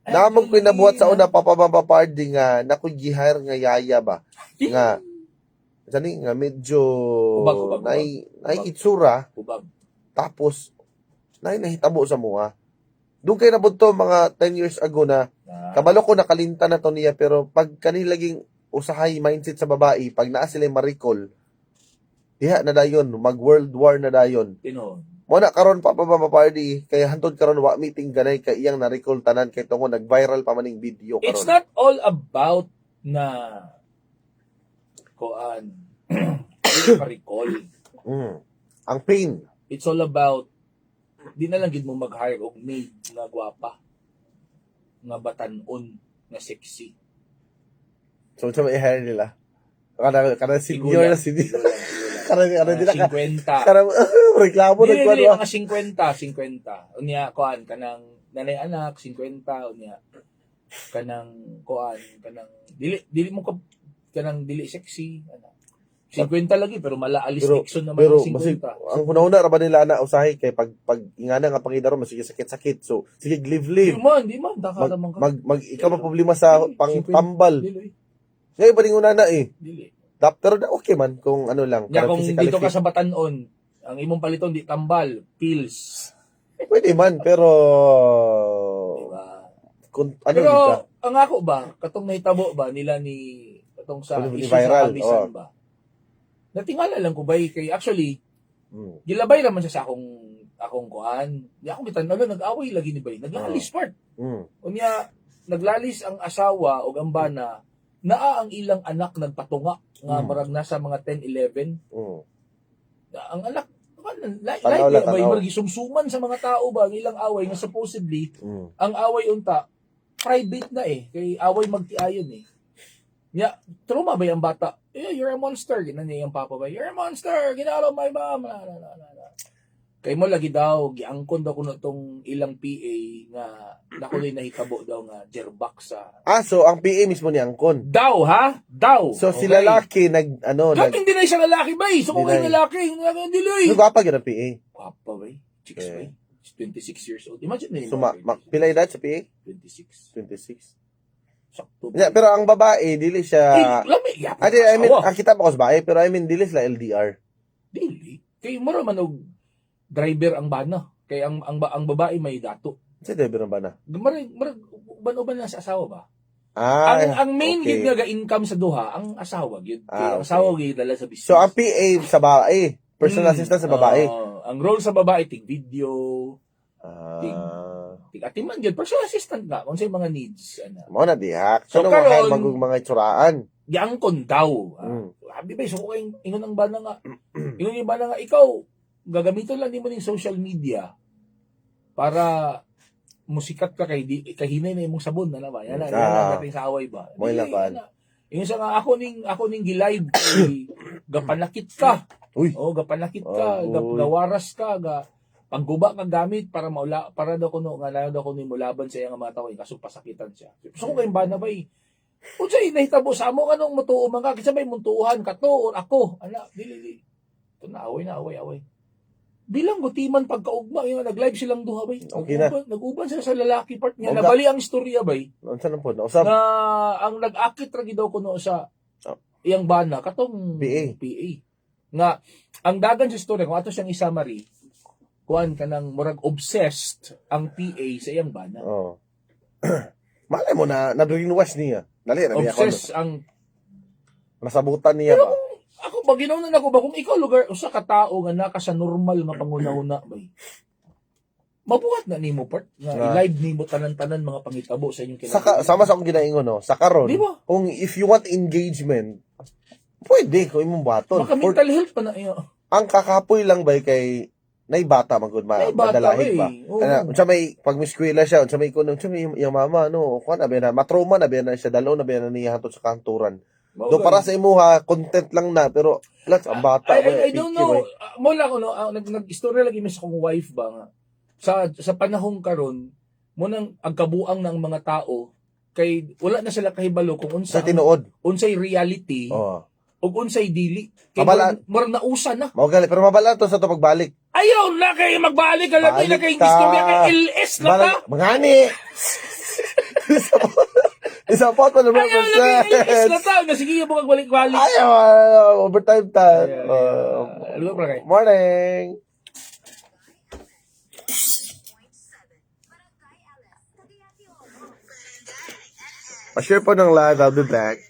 Namang ko'y nabuhat sa una Papa Bamba Party nga nakoy gihire nga yaya ba. Nga Zani nga medyo Ubag. nay itsura Ubag. tapos nay nahitabo sa mga. Doon kay nabudto mga 10 years ago na kabalo ko nakalinta na to niya pero pag kanilaging usahay mindset sa babae pag naa sila ma-recall diha na dayon mag world war na dayon. Tinood. Mo na karon pa party kay hantod karon wa meeting ganay kay iyang na-recall tanan kay tungod nag-viral pa maning video karon. It's not all about na koan recall. Ang pain. It's all about di na lang gid mo mag-hire og maid nga gwapa nga batan-on nga sexy. So sa may hire nila. Kada senior na senior. Karang dila ka. 50. Karang reklamo Dili nagkuan. mga 50. Unya kuan kanang nanay anak 50 unya kanang kuan kanang dili mo ka kanang dili sexy ano. 50 lagi pero malaalis Pero Nixon naman pero ng masig 50. ang hunahuna ra ba nila na usahay kay pag ingana nga pangidaro masige sakit-sakit. So sige live. Di man Mag, dakara man ka. mag ikaw man problema sa pang 50. tambal. Dili. Ngayon ba ning una na eh. Dili. Pero okay man kung ano lang. Ya karang kung physically dito ka fit. sa Batanon, ang imong paliton di tambal, pills. Pwede man pero Diba? kung ano Pero di ka. ang ako ba, katong nahitabo ba nila ni katong sa Ano, ni issue viral, sa Abisan oh. ba? Natingala lang ko ba kay actually Mm. gilabay naman siya sa akong kuan. Di ako bitan nag-away lagi ni Bay. Naglalis part. Mm. Unya naglalis ang asawa o ang bana naa ang ilang anak nagpatunga nga marag nasa mga 10, 11. Mm. Ang anak Tanaw lang, bay tanaw. marag sumsuman sa mga tao ba ang ilang away nga supposedly Mm. ang away unta private na kay away magtiayon Ya, trauma ba yung bata? You're a monster. Ginan niya yung papa ba? You're a monster. Ginalaw my mom. Kay mo lagi daw, giangkon daw kuno tong ilang PA nga nakuloy nahitabo daw nga jerbak sa... So ang PA mismo ni Angkon. Daw, ha? Daw. So si lalaki Gagawin din na siya lalaki ba So kung Deny. kayo lalaki, diloy. Ano gwapa gyud ang PA? Papa ba? Chicks Okay. ba? 26 years old. Imagine na yun. So pila edad sa PA? 26. 26. Sakto. Yeah, pero ang babae dili siya Lami. Yapon. I mean, kita pa ko sa babae pero I mean dili sila LDR. Dili. Kay mura man og driver ang bana. Kay ang babae may dato. Sa driver ba na? Marag uban-uban na sa asawa ba? Ang main okay. gid nga income sa duha ang asawa gid. Kay ang Okay. asawa gid dala sa business. So ang PA sa babae, personal assistant sa babae. Ang role sa babae tig video, Ah, atiman gid personal assistant na unsay mga needs ana. mo na diha. So, So karon- magug mga itsuraan. Giangkon daw. Abi ba so kay ingon ang bana nga. Ingon yung bana nga ikaw gagamiton lang nimo ning social media para musikat ka kay di kahinay na imong sabon na ba. Yan na dating sa away ba. Mo ilapan. Ingon sa nga ako ning gi-live kay gapanakit ka. Uy. Gapanakit ka, Uy. gawaras ka, pangguba ka gamit para daw kuno nga layo daw kuno mulaban sa iyang mga tao kaso pasakitan siya. So kung bana ba unsay nahitabo sa amo kanong mutuo man ka kinsa may muntuuhan kato or ako ana dili. Ito na away. Bilang gutiman pagkaugma yung nag-live silang duha bay. Okay na. Nag-uban sila sa lalaki part niya. Okay. Nabali ang istorya bay Unsa na po? Nausap. na ang nag-akit ra gid daw kuno sa iyang bana katong PA. Nga ang dagan sa istorya kung ato siyang i-summary kuan kanang murag obsessed ang PA sa iyang bana. Oh. Malay mo na brainwash niya. Dali na niya ako. Obsessed ang Nasabutan niya ba? ako ba ginawnan ako ba kung ikaw lugar usa ka tawo nga naka sa normal nga panguna-una bay. Mabuhat na nimo part nga i-live nimo tanan-tanan mga pangitabo sa inyong Sama sa akong ginaingon no. Sa karon, Di ba? kung if you want engagement, pwede ko imong baton. Maka mental health pa na iyo. Ang kakapoy lang ba kay nay bata man gud madalahig ba. Ana, unsa may pag miskwela siya, unsa may kuno, unsa may iyang mama no, kuan na na matrauma na na siya dalaw na na niya hantud sa kanturan. Do para sa imuha content lang na pero let's ang bata I don't know. Mo lang ko no, nag-istorya lagi mi sa kong wife ba nga. Sa panahong karon mo nang ang kabuang ng mga tao kay wala na sila kahibalo kung sa unsa tinuod. unsay reality Oh. ug unsay dili. Kay Mabala- murag nausa na. Mao gali pero mabala to sa to pagbalik. Ayaw na kay magbalik ka lang na kay Balik ta. istorya kay LS na ta. Mangani. Isa pa to na Ayaw na kay LS na ta. Na sige mo kagbalik-balik. Ayaw, overtime time. Ano ba kay? Morning. Pa-share po ng live. I'll be back.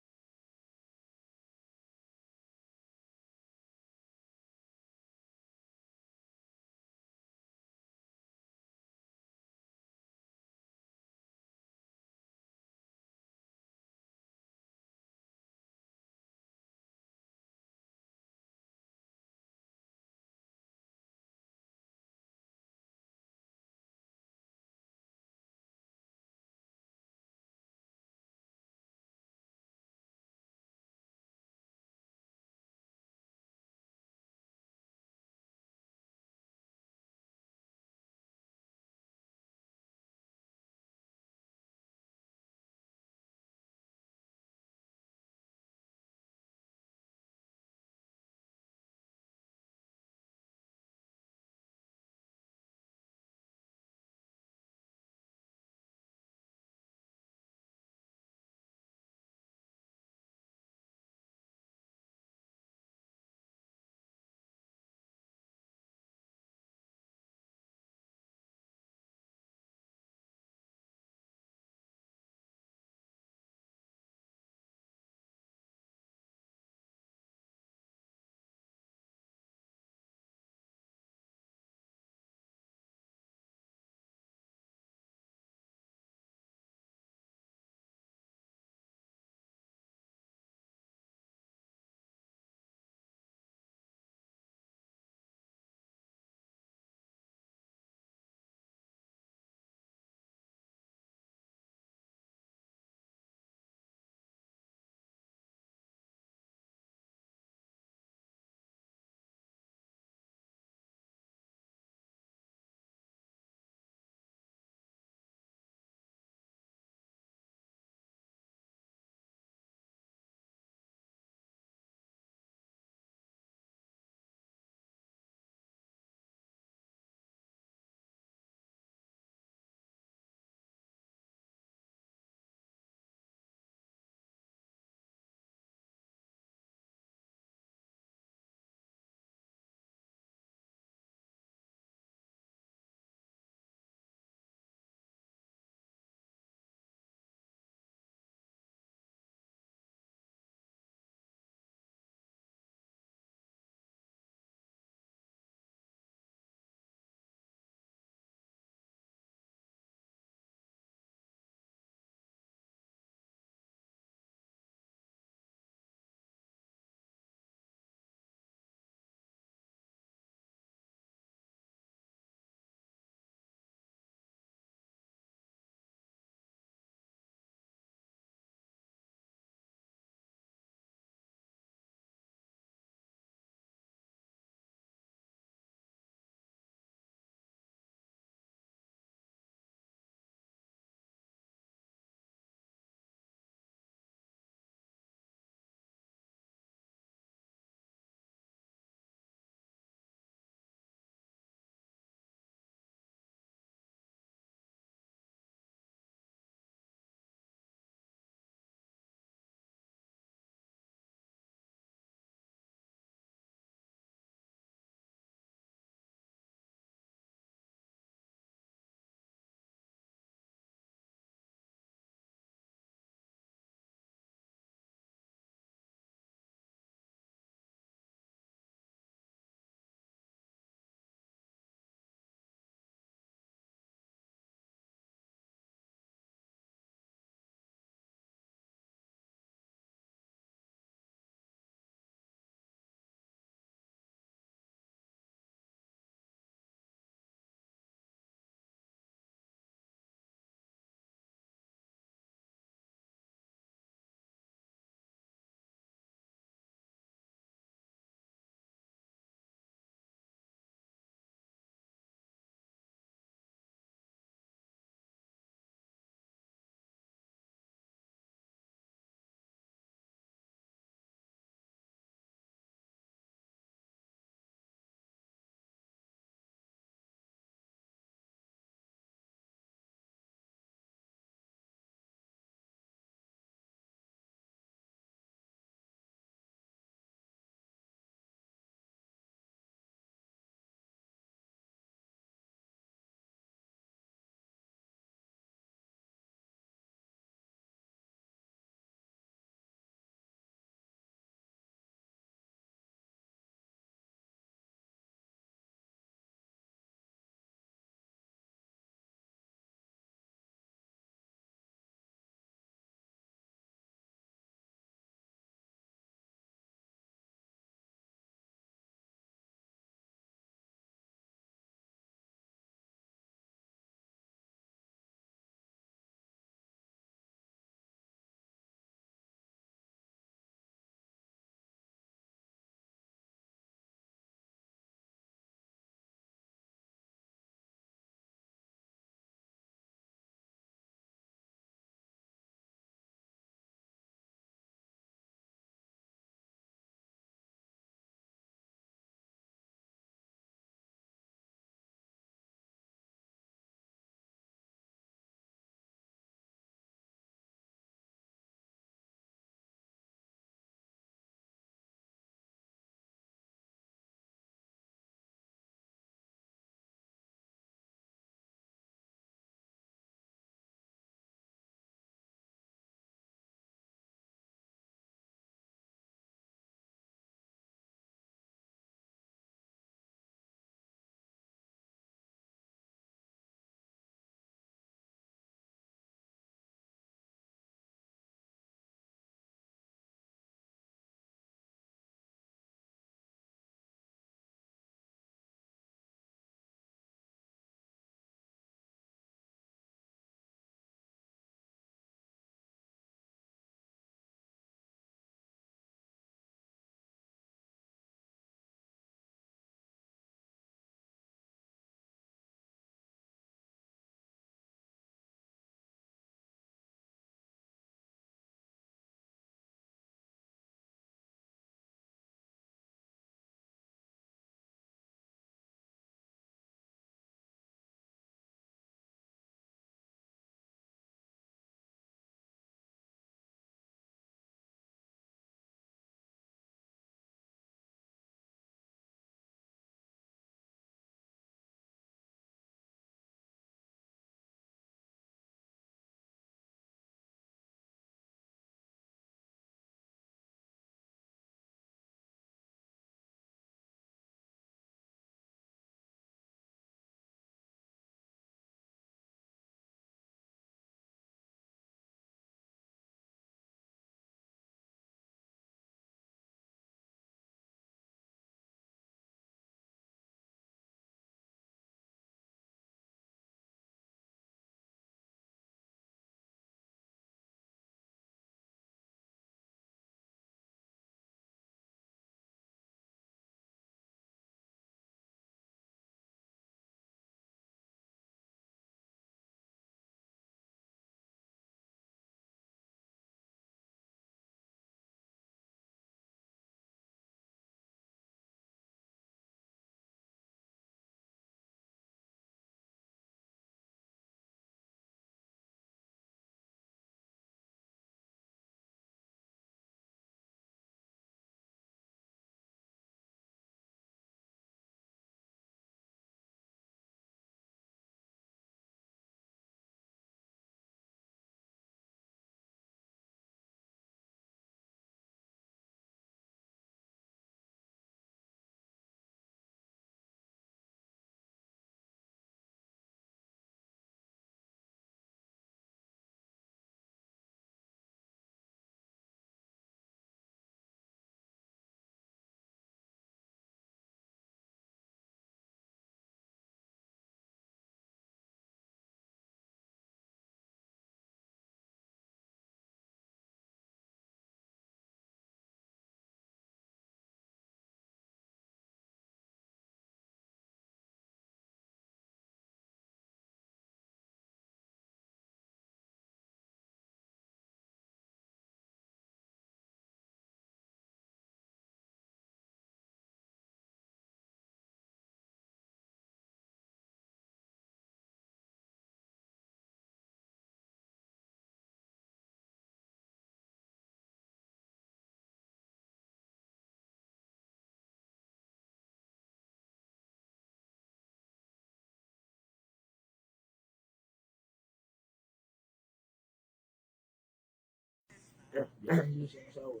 Yan yung siyang asawa.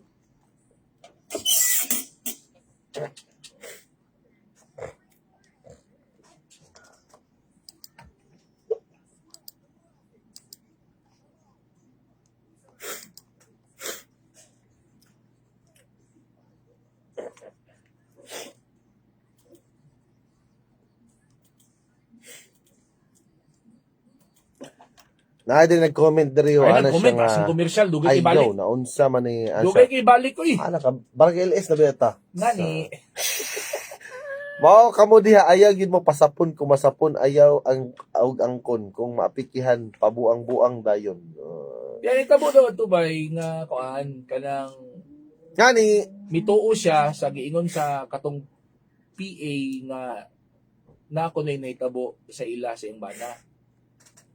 Na din nag-comment diri Ay, ana nag-comment, siya asang nga commercial, dugay kay balik. ayaw na unsa man ni Dugay kay balik ko eh. ana ka barangay LS na beta. Ngani, Mao kamo diha ayaw gid mo pasapon kung masapon ayaw ang angkon kung maapikihan pabuang-buang dayon. yan itabo daw ito bay nga kuan kanang Ngani mituo siya sa giingon sa katong PA nga na ako na naitabo sa ila sa iyang bana.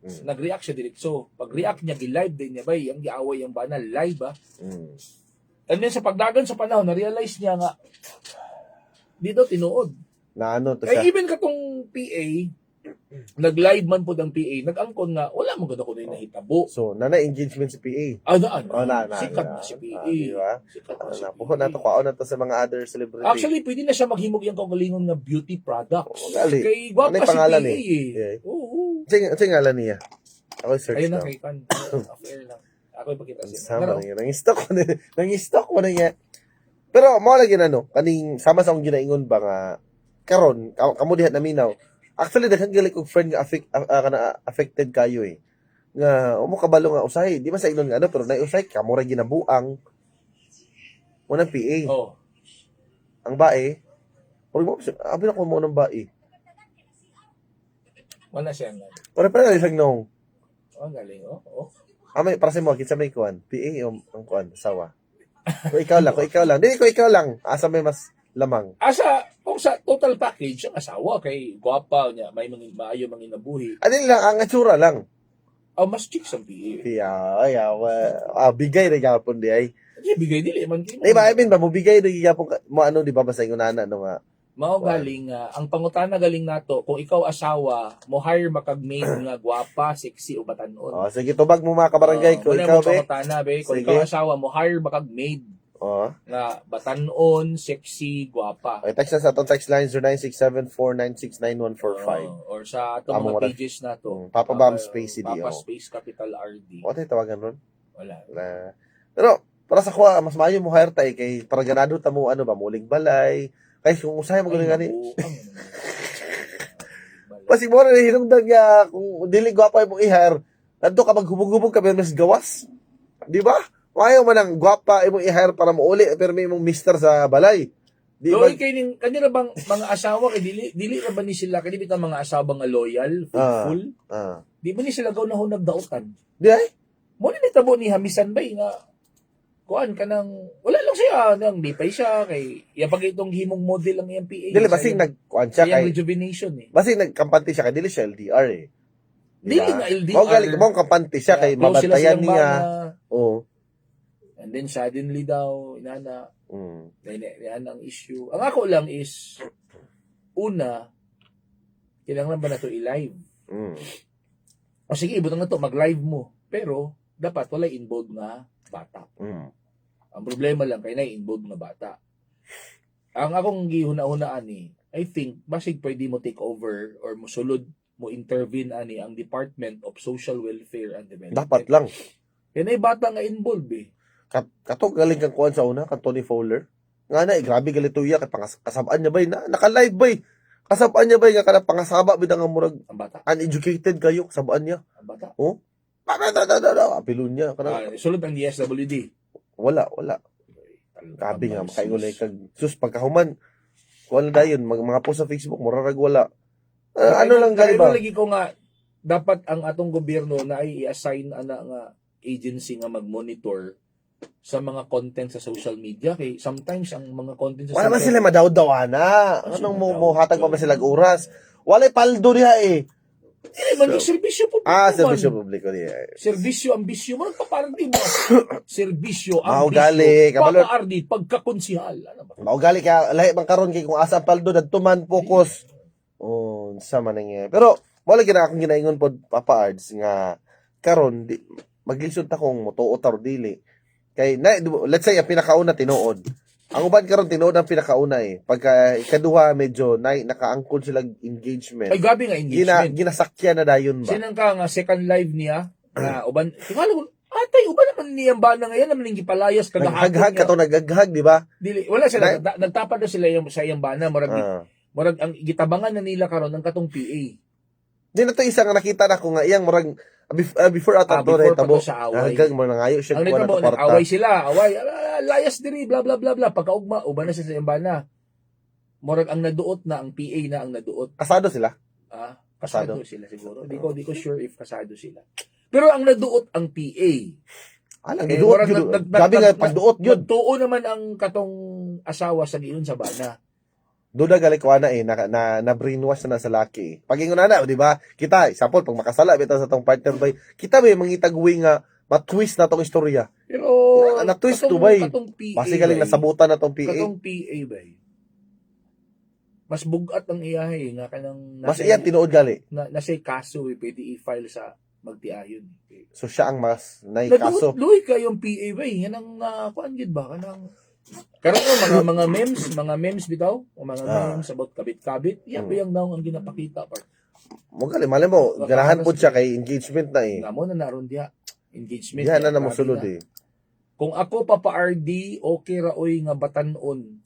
Nag-react siya diretso. Pag-react niya, gi-live din niya bay, ang giaway yung bana, live ba? And then sa pagdagan sa panahon, na-realize niya nga, dito tinuod. na ano to Kaya siya. even katong PA, nag-live man po ng PA, nag-angkon nga, wala mo ganda ko na nahitabo. So nana engagement si PA. Ano? Oh, na, Sikat na. na si PA. Di ba? Sikat na si Na puho na to PA. kwaon na to sa mga other celebrity. Actually, pwede na siya maghimog yung kaugalingon nga beauty products. Oo, gali. Kay Ano gwapa yung si pangalan PA eh? eh. Yeah. Oo. Sing ngalan niya. Ako search Ayun na na. kay Kan. Affair lang. Ako ipakita siya. Sama na nang stock ko na nang-stock ko na niya. Pero mo lagi na no, kaning sama sa akong ginaingon ba nga karon kamo diha naminaw. Actually daghan gali kog friend nga affected kayo eh. Nga umo kabalo nga usahay, di man sa ingon nga ano pero na usahay kamo ra ginabuang. Unang PA. Oh. Ang bae. Pag mo abi na ko mo ng bae. Wala siya nga. Para lang nung. Oh, galing. Oh. Amay para sa mo kinsa may kuan, PA o ang kuan, sawa. Kung ikaw lang. Dili ko ikaw lang. Asa may mas lamang. Asa, kung sa total package, ang asawa kay gwapa niya, may maayo mga inabuhi. Ano lang, ang atsura lang. Mas chicks ang PA. Kaya, bigay na gapon di ay. Kasi bigay dili man kimo. Di ba, I mean ba, mo bigay na gapon, mo ano, di ba, basta yung nana, no nga. Mao galing ang pangutana galing nato kung ikaw asawa mo hire makag-maid nga gwapa, sexy o batanon. Oh, sige, tubag mo mga kabarangay, kung Wala ikaw, mo be. pangutana be kung Sige. ikaw asawa mo hire makag-maid Oh. nga batanon, sexy, gwapa. Okay, text na sa atong text line 0967-496-9145. Or sa atong Amo mga wala. pages nato. Papa Bam Space CD. Papa Oh. Space Capital RD. What ay tawagan nun? Wala. Pero, para sa kuha, mas maayo mo hire tayo kay para ganado ta mo ano ba muling balay. Kay kung usahay mo guling ani. Kasi mo na hinungdan nga kung dili gwapa mo i-hire, nanto ka maghubog-hubog ka pero mas gawas. Di ba? Maayo man ang gwapa imong i-hire para mauli pero may imong mister sa balay. Di ba? Loy kay ning kanila bang mga asawa kay dili ra ba ni sila kay bitaw mga asawa nga loyal, faithful. Di ba ni sila gaw na hunag daotan? Di ay? Mo ni tabo ni hamisan bay nga kuan kanang wala lang siya nang lipay siya kay iya pag itong himong model ang iyang PA. Dili basing nagkuan siya kay kay rejuvenation eh. basing nagkampante siya kay dili siya LDR eh. Dili nga LDR. Mao galing mo kampante siya kay Close sila mabantayan silang niya. bana. Oo. And then suddenly daw inana Mm. yan ang issue. Ang ako lang is una kailangan ba na to i-live? Mm. O sige, ibutang na to mag-live mo. Pero dapat wala involved nga bata. Mm. Ang problema lang kay na involved na bata. Ang akong gihuna-hunaan ni, I think basig pwede mo take over or mo sulod mo intervene ani ang Department of Social Welfare and Development. Dapat lang. Kaya na bata nga involved eh. Kato galing kang kuan sa una kan Tony Fowler. Nga na grabe galito ya kay kasabaan niya bay na naka-live bay. Kasabaan niya bay nga kana pangasaba bidang nga murag Ang bata. uneducated kayo kasabaan niya. Ang bata. Oh. Apilon niya kana Sulod ang DSWD. wala. Grabe nga makaingon ay kag sus pagkahuman kuan na dayon mga post sa Facebook murarag wala. Ano lang gali ba? Lagi ko nga dapat ang atong gobyerno na i-assign ana nga agency nga mag-monitor sa mga content sa social media kay sometimes ang mga content sa Wala man social sila madaw-dawana. Anong mo hatag pa ba sila og oras? Walay paldo diha eh. Dili man serbisyo po. Servisyo publiko diha. Serbisyo ambisyo mo nagpaparang di mo. Serbisyo Mao ambisyo. gali, kabalo- Papa-RD pagkakonsihal. Ano ba? Mao gali ka lahi man karon kay kung asa paldo dadtuman focus. Oh, sa man nga. Pero wala gina akong ginaingon pod Papa Ards nga karon di maglisod ta kung motuo ta or dili. Kay let's say ang pinakauna tinuod. Ang uban karon tinuod ang pinakauna eh. Pagka ikaduha medyo nakaangkon sila engagement. Ay, gabi nga engagement. Ginasakyan na dayon ba? Sinang ka nga second live niya na uban. Tingala ko, atay uban naman niya bana ngayon naman ning gipalayas kagahapon. Naghag kato nagaghag, di ba? Dili wala sila nagtapad na sila yung sa iyang bana murag ang gitabangan na nila karon ng katong PA. Di na to isa nga nakita na ko nga iyang murag before ata to before pa tabo. to sa away. Hanggang mo nangayo siya Ang kuha nitabo, na kwarta. nag-away sila. Layas diri, bla bla bla bla. Pagkaugma, uban na sa iyang bana. Murag ang naduot na, ang PA na ang naduot. Kasado sila. Kasado sila siguro. Di ko sure if kasado sila. Pero ang naduot ang PA. Alang Eh, giduot murag gyud. nag- Gabi nga pagduot yun. Nagtuo naman ang katong asawa sa giyon sa bana. Duda gali ko na na brainwash na sa laki. Pagingon na, di ba? Kita, example, pag makasala bitaw sa tong partner bay, kita ba mangitagwi nga matwist na tong istorya. Pero Na-twist to bay. katong PA. Basi galing bay, nasabutan na tong PA. Katong PA bay. Mas bugat ang iyahe nga kanang Mas iyan tinuod gali. nasa kaso pwede i-file sa magtiayon. So siya ang mas naikaso. Luhi ka yung PA ba? Yan ang kuan gid ba kanang karon mga memes bitaw, o mga memes about kabit-kabit. Yan ba yung daw ang ginapakita part. Mo gali mali mo, ganahan pud siya kay engagement na eh. Nga mo na naron diha engagement. Yan na grabe namusulod na. eh. Kung ako papa-RD, okay ra oy nga batanon.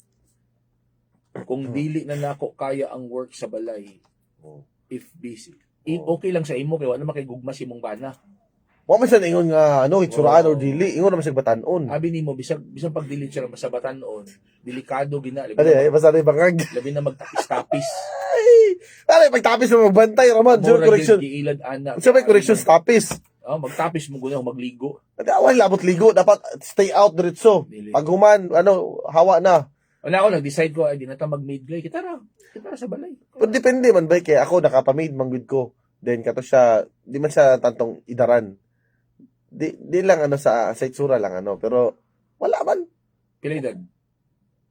Kung dili na nako kaya ang work sa balay. If busy. Okay lang sa imo kay wala makigugma si mong bana. Wa man siya ingon nga itsuraan or dili, ingon naman siya batanon. Abi nimo bisag pag dili siya sa batanon, delikado gina. Ay, basta na bangag. Labi na magtapis-tapis. Ay, pagtapis mo magbantay raman, sure correction. Giilad ana. Siya may correction tapis. Magtapis mo guna magligo. Ate away labot ligo, dapat stay out diretso. Dili. Pag human, hawa na. Wala ako nag-decide ko ay di na ta mag-midlay. Kita ra sa balay. Pero depende man ba kay ako nakapamade manggid ko. Then kato siya, di man siya tantong idaran. Di lang sa itsura lang pero wala man. Pila edad?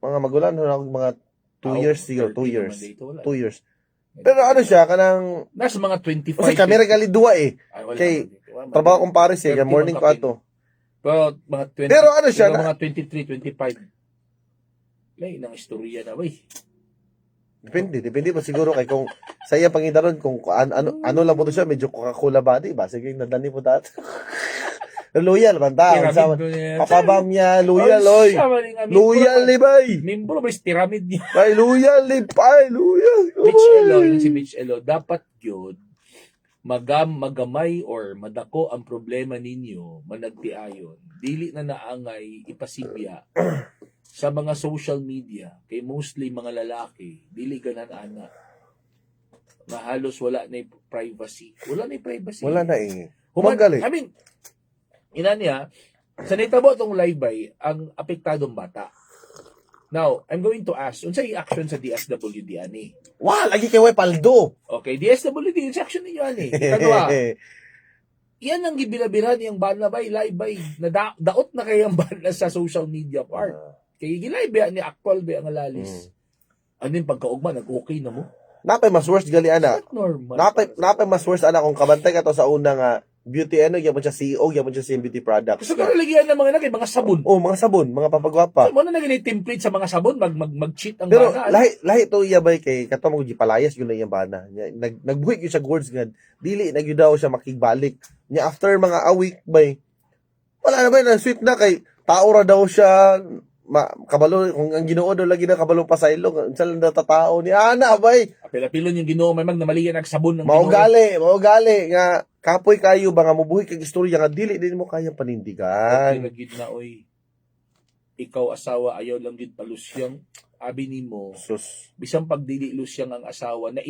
Mga magulan mga 2 years siguro, 2 years. 2 2 years. Pero siya kanang nasa mga 25. kasi kami regali duwa eh. Ay, wala. Kay Wala. trabaho kong pares eh, 30 morning man pa kapin. to. Pero mga 20. Pero siya pero mga 23, 25. Lay nang istorya na bay. Depende pa siguro kay kung sa iya pangidaron kung ano lang po to siya, medyo Coca-Cola body ba? Sige, nadani po dati. Loyal man ta. Papabam niya, loyal oy. Loyal ni bay. Membro ba tiramid niya? Bay loyal ni bay, loyal. Mitch Elo, yung si Mitch Elo, dapat yun, magamay or madako ang problema ninyo, managtiayon, dili na naangay ipasibya sa mga social media, kay mostly mga lalaki, dili ganan ana, na halos wala na privacy. Wala na privacy. Wala na eh. I mean, ina niya, sa nitabo itong live by, ang apektadong bata. Now, I'm going to ask, unsay action sa DSWD ani? Wow, lagi kay way paldo. Okay, DSWD, unsay action ninyo ani? Kadua, yan ang gibilabirahan niyang bana bay, live bay, na daot na kayang bana sa social media part. Kaya gilive ba ni actual ba ang alalis? Ano yung pagkaugma, nag-okay na mo? Napay mas worst gali ana. Not normal. Napay mas worst ana kung kabantay ka to sa una nga beauty gyapon siya CEO, gyapon siya sa beauty products. Gusto ko nalagyan ng mga nagay, mga sabon. Oh, mga sabon, mga papagwapa. So, mo na naging template sa mga sabon, mag-cheat ang Pero bana. lahi to iya bay kay kato mo gipalayas gyud na iyang bana. Nagbuhi gyud siya words nga dili na gyud daw siya makigbalik. Nya after mga a week bay wala na bay na sweet na kay tao ra daw siya kabalo kung ang Ginoo daw lagi na kabalo pa sa ilong unsa lang daw tatao ni ana bay. Apil-apilon yung Ginoo may namalian ang sabon ng Mao gali nga kapoy kayo ba nga mubuhi kag istorya nga dili din mo kaya panindigan. Gid na oy. Ikaw asawa ayaw lang gid palusyang abi nimo. Sus. Bisan pag dili lusyang ang asawa na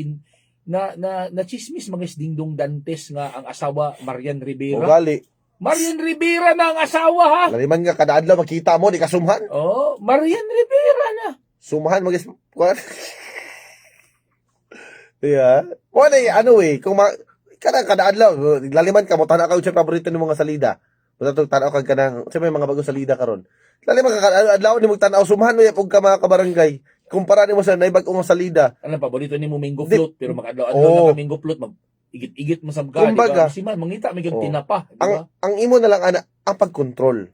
chismis mga Dingdong Dantes nga ang asawa Marian Mao Rivera. gali. Marian Rivera na ang asawa ha. Laliman nga kada adlaw makita mo di ka sumhan. Oh, Marian Rivera na. Sumahan mag what? Yeah. Wala kung kada adlaw laliman ka mo tanaw ka sa paborito nimo nga salida. Basta tanaw ka kanang sa may mga bagong salida karon. Laliman ka kada adlaw nimo tanaw sumahan mo pug ka mga kabarangay. Kumpara nimo sa naibag-ong salida. Ano paborito nimo mango float pero makadlaw-adlaw na mango float igit-igit mo sa mga Kumbaga, si man mangita may tinapa, di ba? Ang imo na lang ana ang pagkontrol.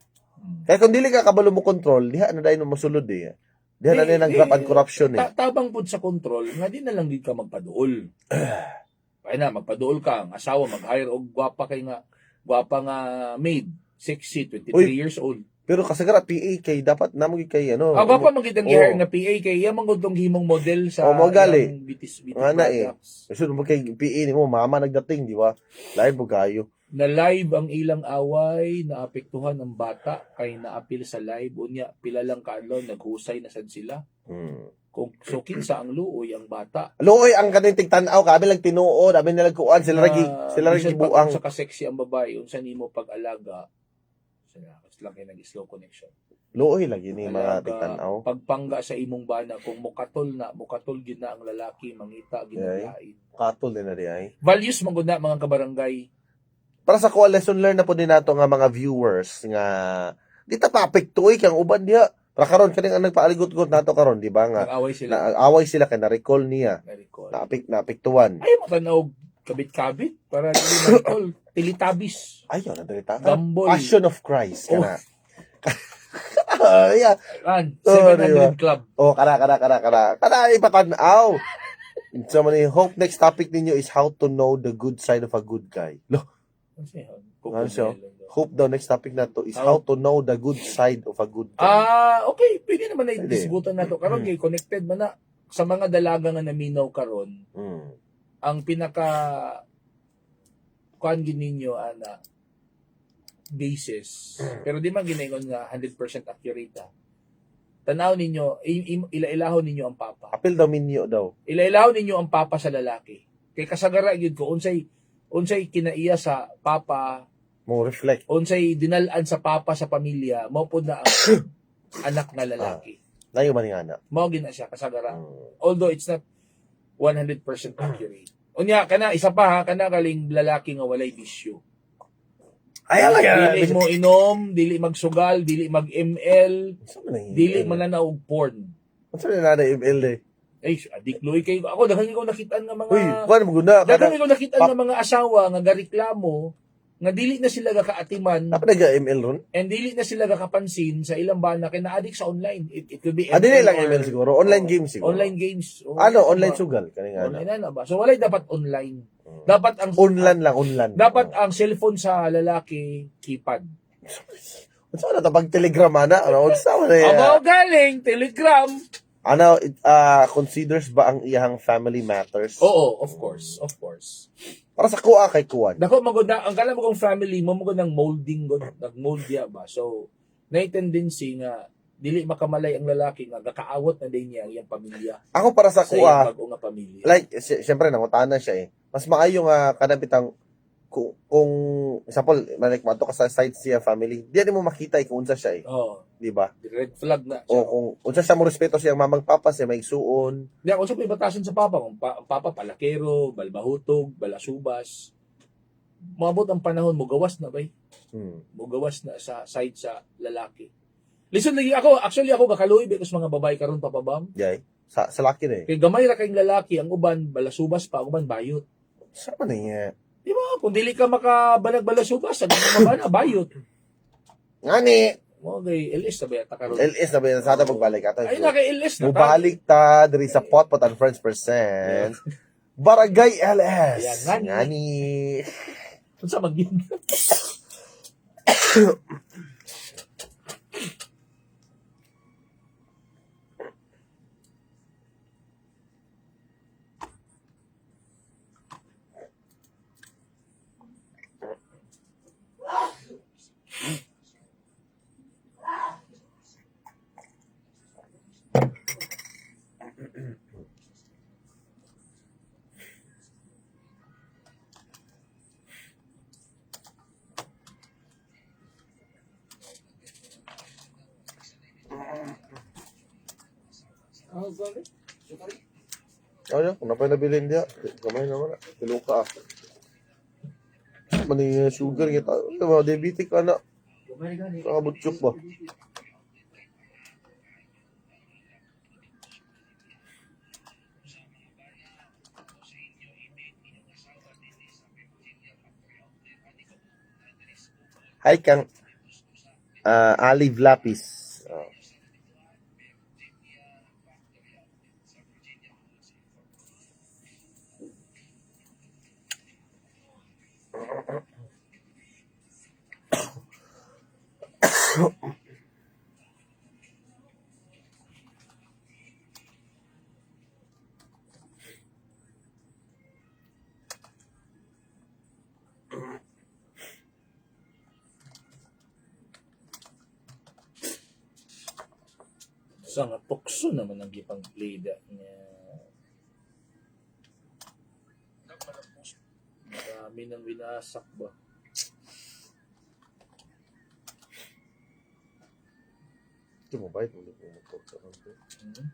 Kaya kung dili ka kabalo mo control, diha na dahil mo masulod eh. Diha na din ang graft and corruption eh. Tabang pud sa control, nga di na lang gid ka magpaduol. Kaya na, magpaduol ka, ang asawa, mag-hire og gwapa nga maid, sexy, 23 Uy. years old. Pero kasagara PA kay dapat namo gid kay ano. Gwapa magitang Oo. i-hire nga PA, kay iya mangudtong himong model sa Oo, mo gali. iyang bitis Nga na eh. products. Kasi mo kay PA nimo mama nagdating, di ba? Live mo kayo. Na live ang ilang away, naapektuhan ang bata, kay naapil sa live, unya, pila lang kaadlaw, naghusay na sad sila. Kung so kinsa ang luoy ang bata. Luoy ang kaning tigtan-aw, kabi lang tinuod, abi na kuan sila ragi buang. Sa ka-sexy ang babae, unsa nimo pag-alaga. Sila lang kay nag-slow connection. Luoy lagi ni mga Alaga, tigtan-aw. pagpangga sa imong bana, kung mukatol gid na ang lalaki, mangita gid ang Yay. lain. Katol din na di ay. Values man gud na mga kabarangay. Para sa kuha lesson learn na po din nato nga mga viewers nga di ta paapektuoy kang uban diha. Para karon kaning ang nagpaaligot-got nato karon, di ba nga? Nag-away sila. Naaway sila kay na-recall niya. Na-recall. Naapektuhan. Ay mo tanaw kabit-kabit para dili ma-recall. Tilitabis. Ayaw na dalita. Gambol. Passion of Christ Oh. kana. Yeah. An, Oh, 700 diba? Club. Oh, kana. Kana ipatanaw. So mani hope next topic ninyo is how to know the good side of a good guy. Lo, ano siya? Hope daw next topic na to is how to know the good side of a good guy. Okay, pwede naman na Pwede. i-disgutan na to. Karon kay connected man na sa mga dalaga nga naminaw karon, Mm. ang pinaka kuan gid ninyo ana basis. Pero di man ginaingon nga 100% accurate. Tanaw ninyo, ilailahon ninyo ang papa. Apil daw minyo daw. Ilailahon ninyo ang papa sa lalaki. Kay kasagara gyud ko unsay kinaiya sa papa, Mo reflect. unsay dinalan sa papa sa pamilya, mao pud na ang anak na lalaki. Layo man nga na. Mao gina siya kasagara. Mm. Although it's not 100% accurate. Unya kana isa pa ha, kana galing lalaki nga walay bisyo. Ay, Dili mo inom, dili magsugal, dili mag-ML, dili mananaw og porn. Ano na na ML eh? Ay, adik loy kay ako daghan ko nakitaan nga mga Uy, kuan mo guna. daghan ko nakitaan nga mga asawa nga gareklamo nga dili na sila gakaatiman Dapat nag-ML ron? and dili na sila gakapansin sa ilang bana kay naadik sa online. It could be Dili lang or- ML siguro. Online games siguro. Online games. O, Ano, ba? online sugal. Kaning Online ano. na ba? So walay dapat online. Dapat ang Unlan. dapat ang cellphone sa lalaki keypad. Saan na pag telegram ana? Ano, saan na Amo galing Telegram. Ano, considers ba ang iyang family matters? Oo, of course. Para sa kuha kay kuwan. Dako magud na ang kala mo kung family mo magud ng molding god, nag-mold diya ba. So na tendency nga dili makamalay ang lalaki nga gakaawat na din niya ang iyang pamilya. Ako para sa Sa iyang kuha, bag-o nga pamilya. like, siyempre, nangutana siya eh. Mas maayo nga kanabitang kung example, like, mato ka sa side siya family, di mo makita kung unsa siya eh. Oh, Di ba? red flag na. O kung unsa siya mo respeto siyang mamang papa siya may suon. Di ako sa batasan sa papa, kung papa palakero, balbahutog, balasubas. Maabot ang panahon mo gawas na bay. Mugawas na sa side sa lalaki. Listen lagi ako, actually ako gakaluoy because mga babae karon papabam. Yay. Sa laki na eh. Kay gamay ra kayong lalaki, ang uban balasubas pa, ang uban bayot. Sama na niya. Di ba? Kung dili ka makabalag balasubas, ang mga bayot. Ngani, Mo kay LS na ba yata karon? LS na ba yun? Sa atin pagbalik ato. Ay na kay LS na. Mubalik ta, diri sa Potpot and Friends Presents. Barangay LS. Ayan, ngani. Ngani. Unsa man yun? Ano, kung napay nabilin diya, kamay naman na. Tiluka ah. Mani sugar kita. Ano ba, diabetic ka na. Nakabutyok ba? Hi, Kang. Olive Lapis. Oh. Sa nga tukso naman ang gipang plida niya. Marami nang winasak ba? Ito mo ba? Ito mo sa kanto. Hmm?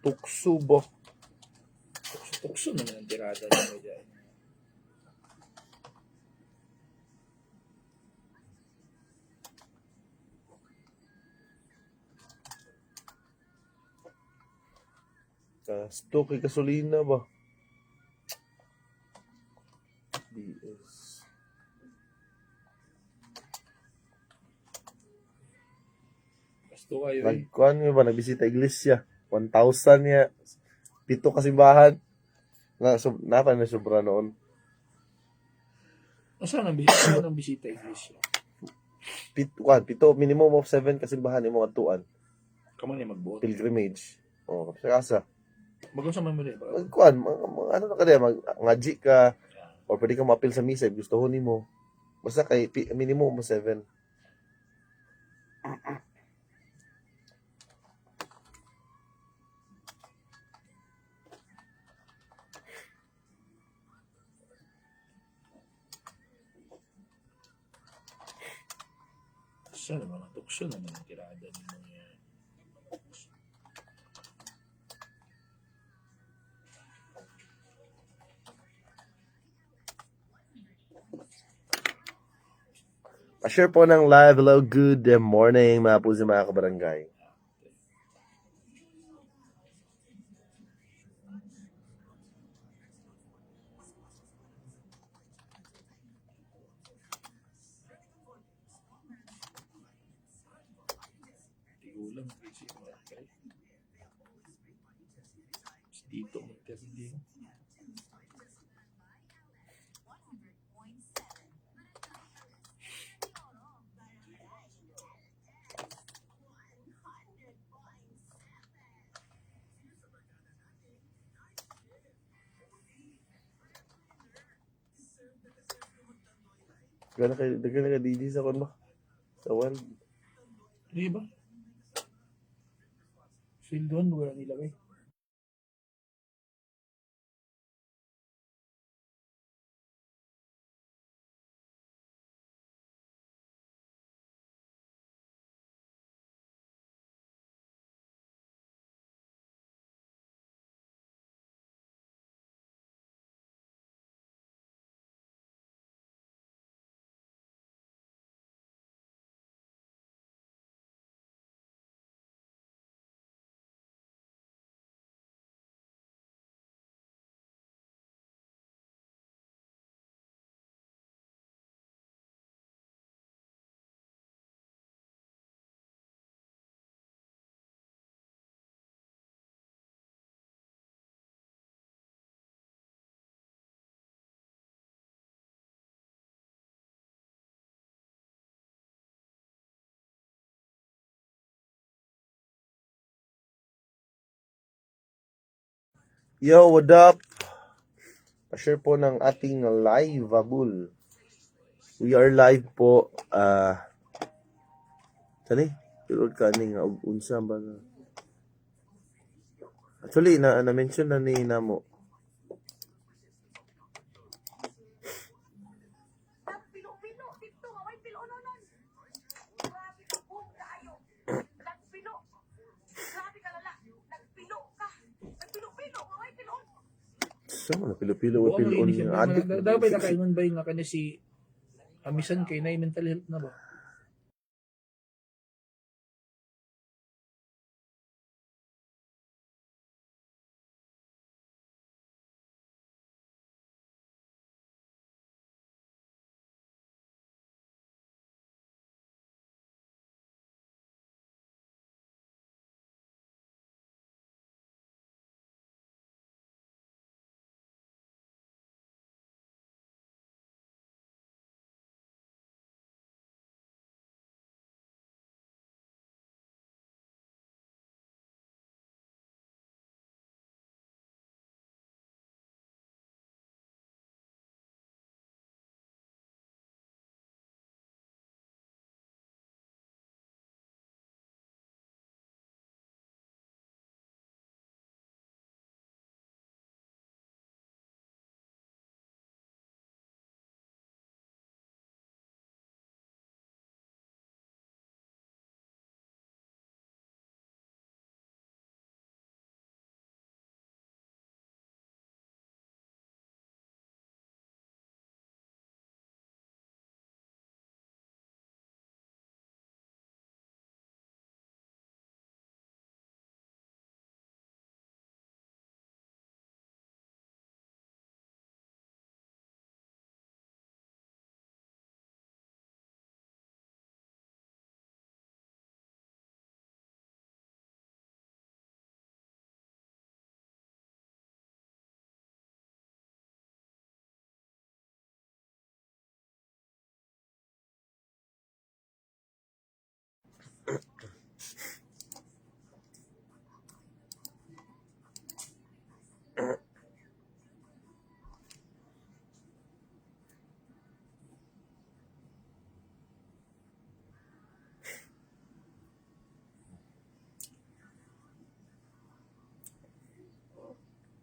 Tukso ba? Tukso naman ang tirada niya dyan. Stock kay gasolina ba? BS. Gusto kayo eh. Nagkuhan nga ba? Nagbisita iglesia. 1,000 niya. 7 kasimbahan. Napa na sobra noon. Saan ang bisita iglesia? Pito, minimum of 7 kasimbahan yung mga tuan. Kaman niya magbuot. Pilgrimage. O, sa kasa. Magkano sa mamili ba? Magkuhan, ano na ka din, ngaji ka, or pwede kang mapil sa misa, gusto ho mo. Basta kay minimum mo 7. Saan naman ang tukso naman ang tirada niya. Pa-share po ng live. Hello, good morning mga puso mga kabarangay. Tigulang kasi mga kay. Dito mo interview. Dagan ka DJ sa kon ba? Sa world. Di ba? Sildon, wala nilagay. Yo, what up? Pa-share po ng ating live, Abul. We are live po. Sani? Pero kaning unsa ba na? Actually, na-mention na ni Namo. Nagpilo-pilo dito, away pilo nonon. Grabe ka po, kayo. Nagpilo. Grabe ka lala. Nagpilo ka. Nagpilo-pilo, away pilo. So, napilo-pilo o pilon niya. Dapat nakaingon ba yung nakanya si Amisan kay na mental health na ba?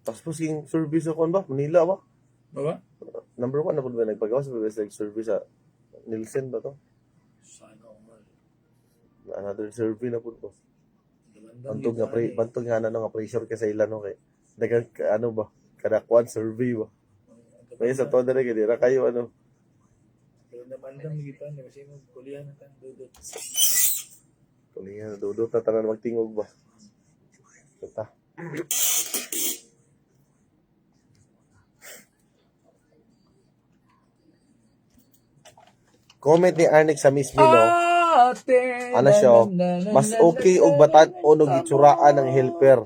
Tapos yung service sa ba? Manila ba? Ba? Number 1 na po ba nagpagawa sa best like service sa Nielsen ba to? Sana all. Another survey na po. Damandang Bantog nga na nga pressure ka sa ilan no kay dagan ano ba? Kada kwan survey ba? Kaya sa to na rin, hindi na kayo ano. Pero namandang kita na kasi magkulihan na tayo dudot. Tulingan, dudot na tanan magtingog ba? Ito. Comment ni Arnix sa Miss Milo, ano siya, mas okay og batan-on og itsuraan ng helper.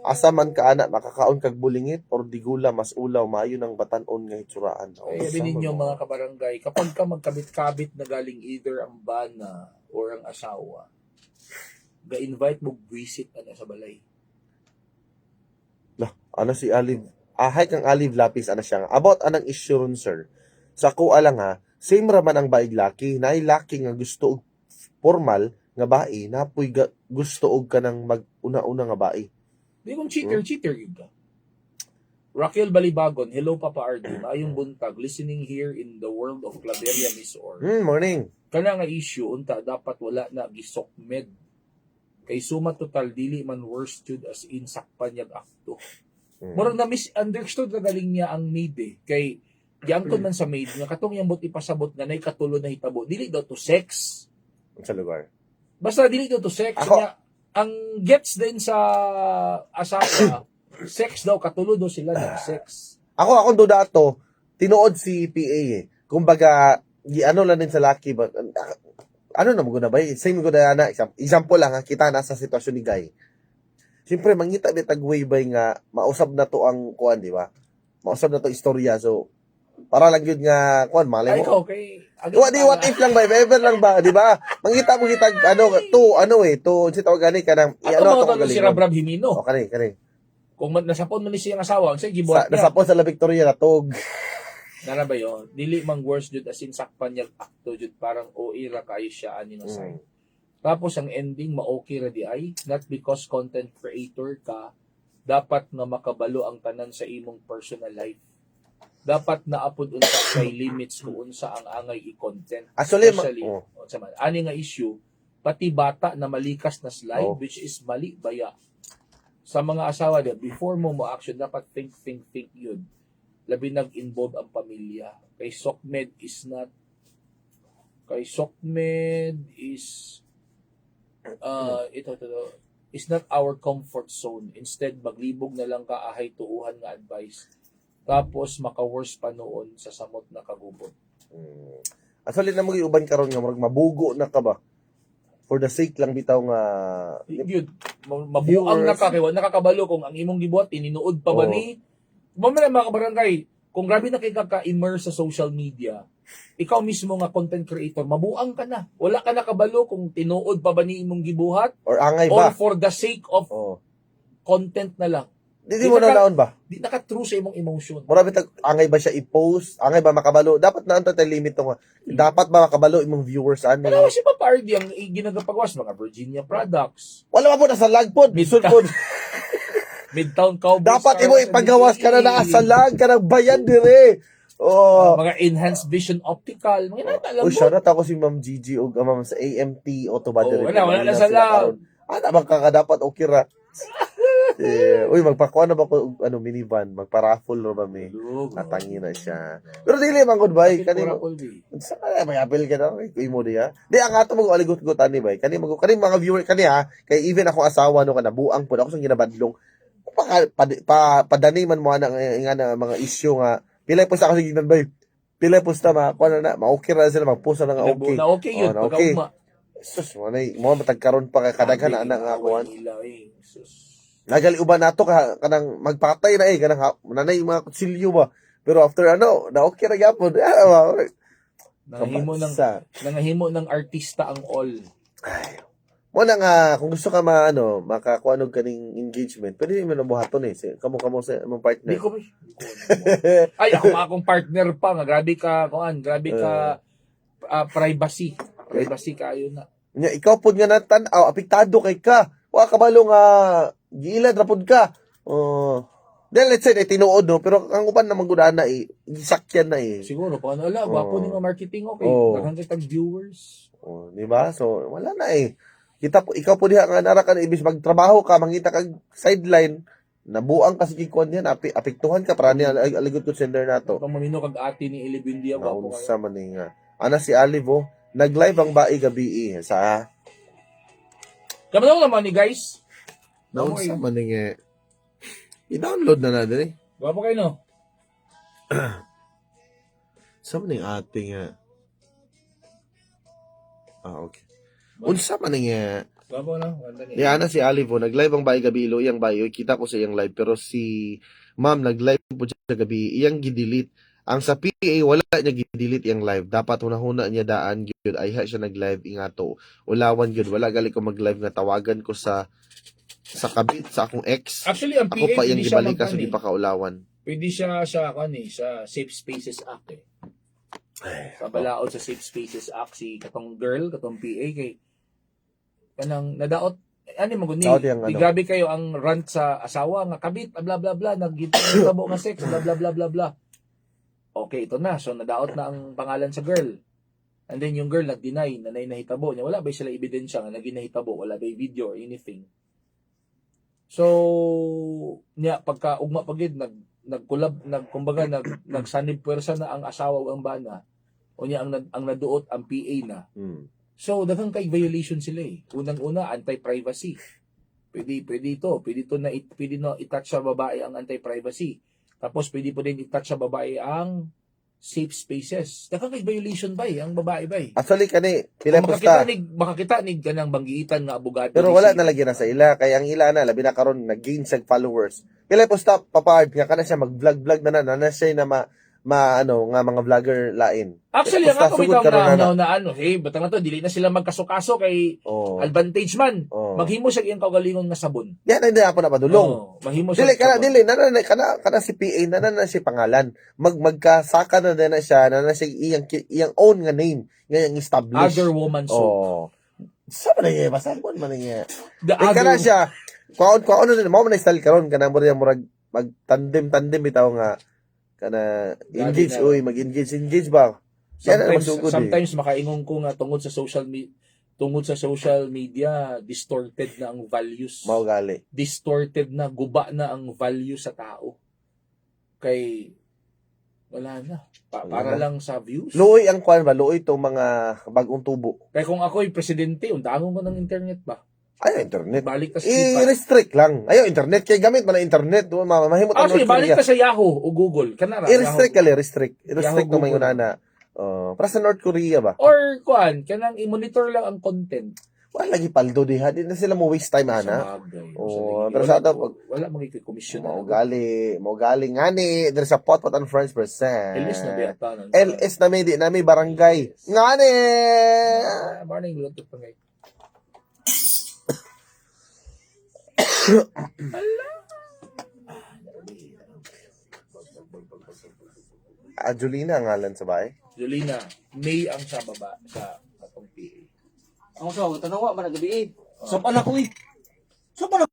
Asa man ka ana makakaon kag bulingit or digula mas ulaw maayo ng batan-on nga itsuraan. Kaya ninyo mga kabarangay, kapag ka magkabit-kabit na galing either ang bana or ang asawa, ga-invite mo visit na sa balay. Lah, ano si Aliv? Ahay kang Aliv Lapis ana siya nga. About anang issue ron, sir. Sa kuha lang ha, same raman ang baig laki, naay laki nga gusto og formal nga bae, napoy gusto og kanang mag-una-una nga bae. Di kung cheater yun ka. Raquel Balibagon, hello Papa RD, maayong buntag, listening here in the world of Claveria, Miss Or. Morning. Kana nga issue, unta, dapat wala na gisokmed. Kay suma total, dili man worst yun as in sakpan niyag akto. Murang na misunderstood na galing niya ang maid eh. Kay, giangkon man sa maid, nga katong yung bot ipasabot nga nay katulo na hitabo, dili daw to sex. Sa lugar. Basta dili daw to sex. Ako- Nga, ang gets din sa asawa, sex daw, katulo daw sila ng sex. Akong duda to, tinuod si PA eh. Kumbaga, ano lang din sa laki ba? Ano na mo guna ba? Same ko na example lang ha, kita na sa sitwasyon ni Guy. Siyempre, mangita bitag way bay nga, mausab na to ang kuan, di ba? Mausab na to istorya. So, para lang yun nga, kuan, malay Ay, mo. okay. What if lang ba? If ever lang ba? Di ba? Mangita mo kitag, si tawag gani ka ng, Ato ano mga to tanong si galing. Rabrab Himino. O, kani. Kung nasapon mo ni siyang asawa, ang sige, gibuhat niya. Nasapon sa La Victoria na tog. Nana ba yun? Dili mang worse jud as in sakpan niya akto jud parang oira kayo siya ani no sign. Tapos ang ending ma-okay ra di ay not because content creator ka dapat na makabalo ang tanan sa imong personal life. Dapat na apod unsa kay limits kung unsa ang angay i-content. Actually, Especially, unsa man, ani nga issue pati bata na malikas na slide which is mali baya. Sa mga asawa din, before mo action dapat think yun. Labi nag-involve ang pamilya. Kay Sokmed is not our comfort zone. Instead, maglibog na lang ka ahay tuuhan nga advice. Tapos, maka-worse pa noon sa samot na kagubot. Actually, na mag-iuban karon nga, mabugo na ka ba? For the sake lang bitaw nga... Yun, mabuang na ka, kaya nakakabalo kung ang imong gibuhat, ininuod pa ba ni... Mamaya mga kabarangay, kung grabe na kayo ka-immerse sa social media, ikaw mismo nga content creator, mabuang ka na. Wala ka nakabalo kung tinuod pa ba ni imong gibuhat Or angay or ba? for the sake of content na lang. Di mo na naon ba? Di naka-true sa imong emotion. Mura bitag angay ba siya i-post? Angay ba makabalo? Dapat na ang limit to nga. Dapat ba makabalo imong viewers ani? Wala si Papa RD ang ginagapagawas mga Virginia products. Wala ba sa lagpod? Bisod pod. Midtown Cowboys. Dapat imo ipagawas ka na sa lag ka ng bayan dire. Mga enhanced vision optical. Mga alam mo. Shout out ako si Ma'am Gigi o Ma'am sa AMT Auto Battery. Wala na sa lag. Bang dapat okay ra. Magpakuha na ba ko minivan, magpa-raffle ro ba mi? Natangi na siya. Pero dili man good bay kanimo. Sa may apel ka na kay mo diya. Di ang ato mag aligot-gutan ni bay. Kani mga viewer kani ha, kay even ako asawa no kana buang pud ako sa ginabadlong. Padani man mo nga mga issue nga pilay post ako sa gignan bay. Pilay post na ma-okay ra sila mag-post na nga okay. Na okay yun okay. pagkauma. Sus, mo matagkaron pa kadaghan anak nga kuan. Sus. Nagali uban nato kanang magpatay na kanang nanay mga kutsilyo ba. Pero after na okay ra gyapon. Nangahimo ng artista ang all. Ay. Mo na nga kung gusto ka makakuha og kaning engagement, pwede mo na buhaton kamo sa imong partner. Di ko ay ako akong partner pa nga grabe ka privacy. Privacy kayo na. Nya ikaw pud nga natan-aw apektado kay ka. Wa kabalo nga giilad ra pud ka. Then let's say, tinuod, no? Pero ang upan na magudaan na gisakyan na Siguro, paano ala, gwapo Oo. ni nga marketing, okay. Oo. Daghang kitang viewers. Di ba? So, wala na Kita po, ikaw po diha nga nara ka ibis magtrabaho ka, mangita kag sideline, nabuang ka sa kikuan yan, apektuhan ka para niya aligot ko sender nato. Kung mamino kag ati ni Elibindia, gwapo Naunsa kayo. man ni nga. Ana si Alive, nag-live ang bae gabi sa Kamano naman ni guys. naunsa man ni nga. I-download na natin Gwapo kayo, no? Sa man ning ating okay. Unsa man ni nga. Gwapo na. Ganda ni. Ana si Alive, nag-live ang bae gabi iyang bae, kita ko sa iyang live pero si Ma'am nag-live po siya gabi, iyang gidelete. Ang sa PA wala niya gidelete iyang live. Dapat hunahuna niya daan gyud ay siya nag-live ingato. Ulawan gyud wala gali ko mag-live nga tawagan ko sa kabit sa akong ex. Actually, ang PA, Ako pa iyang pwede siya gibalik kaso magkani. di pa kaulawan. Pwede siya sa Safe Spaces Act eh. Sa balaod sa Safe Spaces Act si katong girl, katong PA kay kanang nadaot ani maguni. Daot yang Di ano. grabe kayo ang rant sa asawa nga kabit bla bla bla nagitabo nga sex bla bla bla bla bla. Okay, ito na. So nadaot na ang pangalan sa girl. And then yung girl nag-deny na nahitabo niya. Wala ba sila ebidensya nga naginahitabo? Wala ba video or anything? So niya pagka ugma pagid nagkulab kumbaga nagsanib puwersa na ang asawa ug ang bana o niya ang naduot ang PA na. So daghang kay violation sila eh. Unang-una anti-privacy. Pwede na i-touch sa babae ang anti-privacy. Tapos pwede po din i-touch sa babae ang safe spaces. Daghang kay violation ba ang babae ba Actually kani pila Kung posta. makakita ni kanang banggiitan nga abogado. Pero wala na lagi na sa ila kay ang ila na labi na karon nag-gain sa followers. Pila posta papard nga kana siya mag-vlog na siya na nga mga vlogger lain. Actually, ang Basta ako sugod bitaw karon na ano, hey, batang na to, dili na sila magkasukaso kay Oh. advantage man. Oh. Maghimo siya iyang kaugalingon nga sabon. Yan hindi ako na padulong. Mahimo siya. Dili kana si PA na si pangalan. Magkasaka na siya na siya iyang own nga name, nga iyang establish. Other woman soap. Sa man niya basta ko man niya. The Kana other, siya. Kuan din mo man style karon kana mo murag mag-tandem bitaw nga kana engage na. mag-engage ba. Yan ang masugod sometimes makaingon ko nga tungod sa social media, distorted na ang values. Mao gali. Distorted na, guba na ang value sa tao. Kay wala na. Para lang sa views. Luoy ang kuan ba? Luoy tong mga bagong tubo. Kaya kung ako'y presidente, undangon ko ng internet ba? Ayaw internet. Balik ka sa I-restrict lang. Ayaw internet. Kaya gamit man ang internet. Mahimot ang Actually, North balik Korea. ka sa Yahoo o Google. Kanara, I-restrict Yahoo. kali. I-restrict Yahoo, na may Google. unana. Para sa North Korea ba? Or, kanang i-monitor lang ang content. Wala lagi paldo diha. Di na sila mo waste time, ana. Pero sa ato, wala magkikomisyon. Mao gali ngani. There's a pot and friends percent. LS na biyata. LS na may di na may barangay. Ngani! Morning, luto pa ngayon. Julina ang ngalan sa bahay. Jolina, May ang sa baba sa atong PA. Ako sa tanawa man gabi. Sa pala ko Sa pala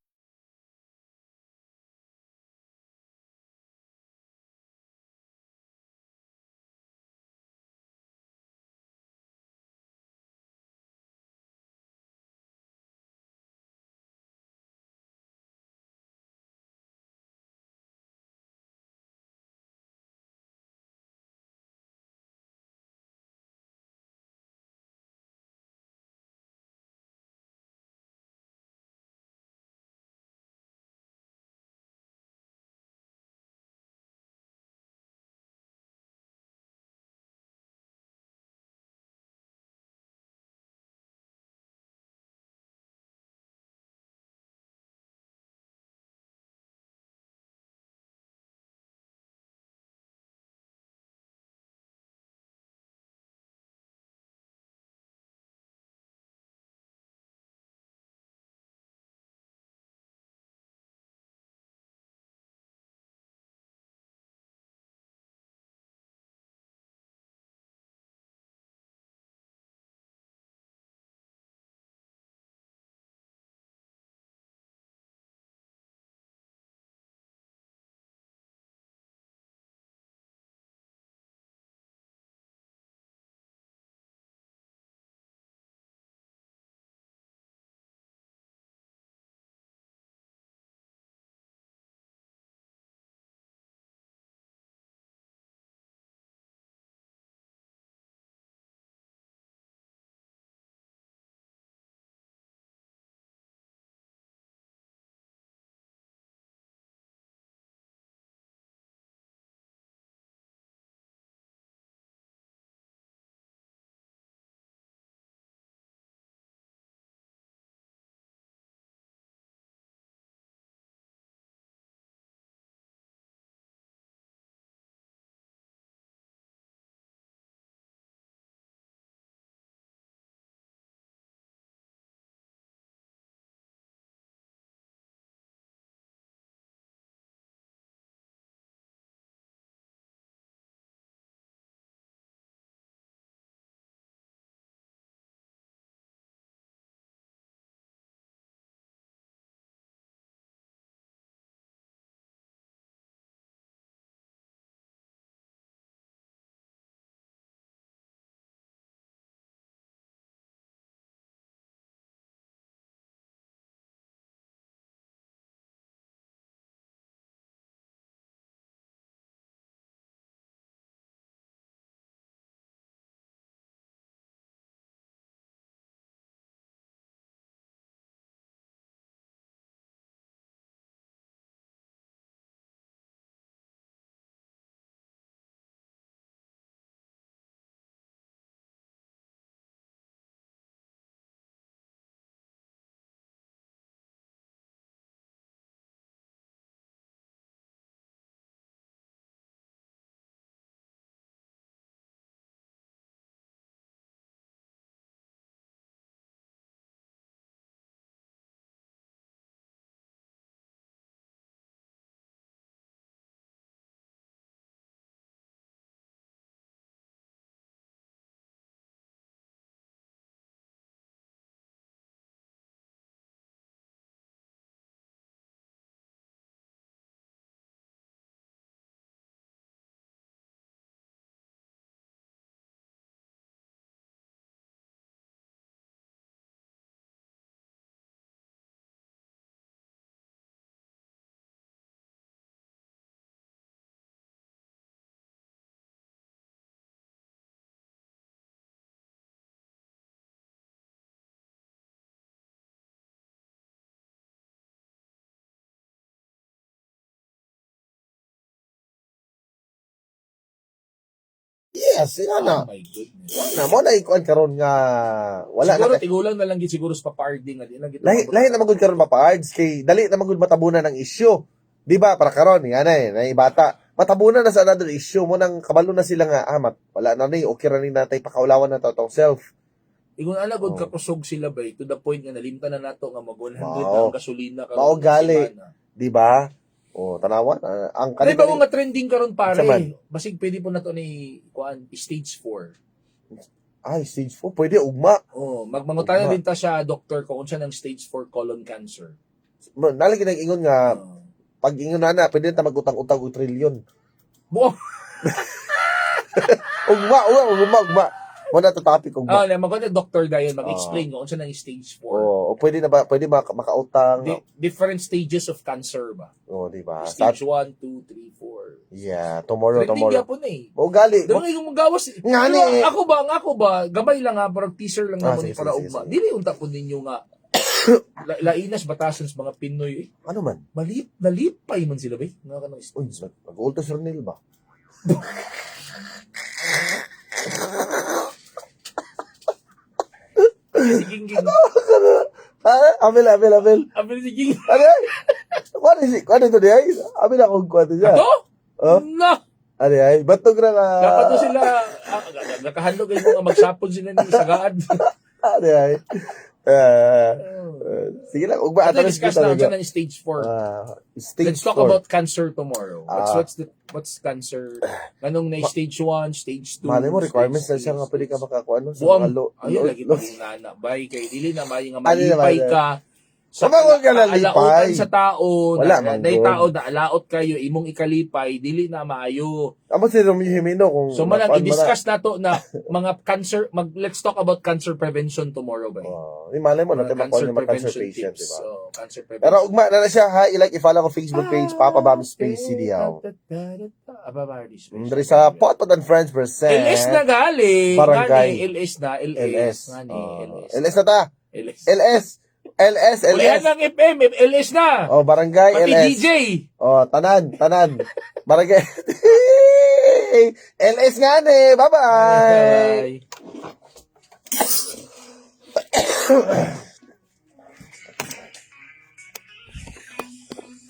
Yes, Oh ana. my goodness. Na mo na ikuan karon nga wala Siguro na tigulang na lang gid siguro sa paparding nga di lang gid. lahi na magud karon mapaards kay dali na magud matabunan ng issue. Di ba? Para karon yan na bata. Matabunan na sa another issue mo nang kabalo na sila nga wala na ni okay ra ni natay pakaulawan na totong self. Ingon ana gud Oh. kakusog sila bay to the point nga nalimtan na nato nga mag 100 Wow. na ang gasolina Mao karon. gali. Di ba? O tanawan ang Kani ba nga trending karon pare? Saman. Basig pwede po na to ni kuan stage 4. ay stage 4 pwede ugma. Oh, magmangutana Ugma. din ta siya doktor kung unsa ng stage 4 colon cancer. Nalagi nang ingon nga Oh. pag ingon na pwede ta magutang-utang og trilyon. Buo. Ugma. Mo na to topic ugma. Ah, magkano doktor dayon mag-explain kung unsa ng stage 4. O pwede makautang. Different stages of cancer ba? O di ba? Stage 1, 2, 3, 4. Yeah, tomorrow. Trending gyapon eh. O gali. Damo nga yung magawas. Nga Pero ni. ako ba, gamay lang ha, parang teaser lang naman Sige, para sige, ugma. sige. Dili unta po ninyo nga lainas batasan sa mga Pinoy. Ano man? Nalipay man sila ba? Nga ka ng Uy, mag-ultos Ronil ba? Sige, ging. Amel. Abi si ging. Ano yan? Ano ito niya? Amel akong kwento niya. Ato? Oh? Na. Ano yan? Batog na nga. Dapat to sila nakahandog ay mga magsapon sila ni sagaan. Ano yan? Sige lang. Ugba. Ato discuss na unsa ng stage 4. Stage Let's talk 4. about cancer tomorrow. What's cancer? Anong na stage 1, stage 2? Malay mo, requirements na stage siya nga pwede ka makakuha sa Buwam. mga Ayun, lagi pa yung nana. Bay, kay dili na may nga Ano malipay naman, ka. Sa Mabawal ka na lipay. alautan sa tao, Wala, na man, tao na alaot kayo, imong ikalipay, dili na maayo. Amo si Romeo Jimeno kung So manang makuan mo na. i-discuss nato na mga cancer, let's talk about cancer prevention tomorrow ba? Di malay mo natin makuha yung mga cancer patient, di ba? So, cancer prevention. Pero ugma na siya ha, i-like, i-follow ko Facebook page, Papa Bam Space CDL. Dari sa Potpot and Friends present. LS na gali. Barangay. Ngani, LS na, LS. Ngani, LS. LS na ta. LS. Ulihan LS. ng FM, LS na. Oh, Barangay Pati LS. DJ. Oh, tanan. Barangay. LS nga ne. Bye-bye. Bye.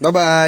Bye-bye.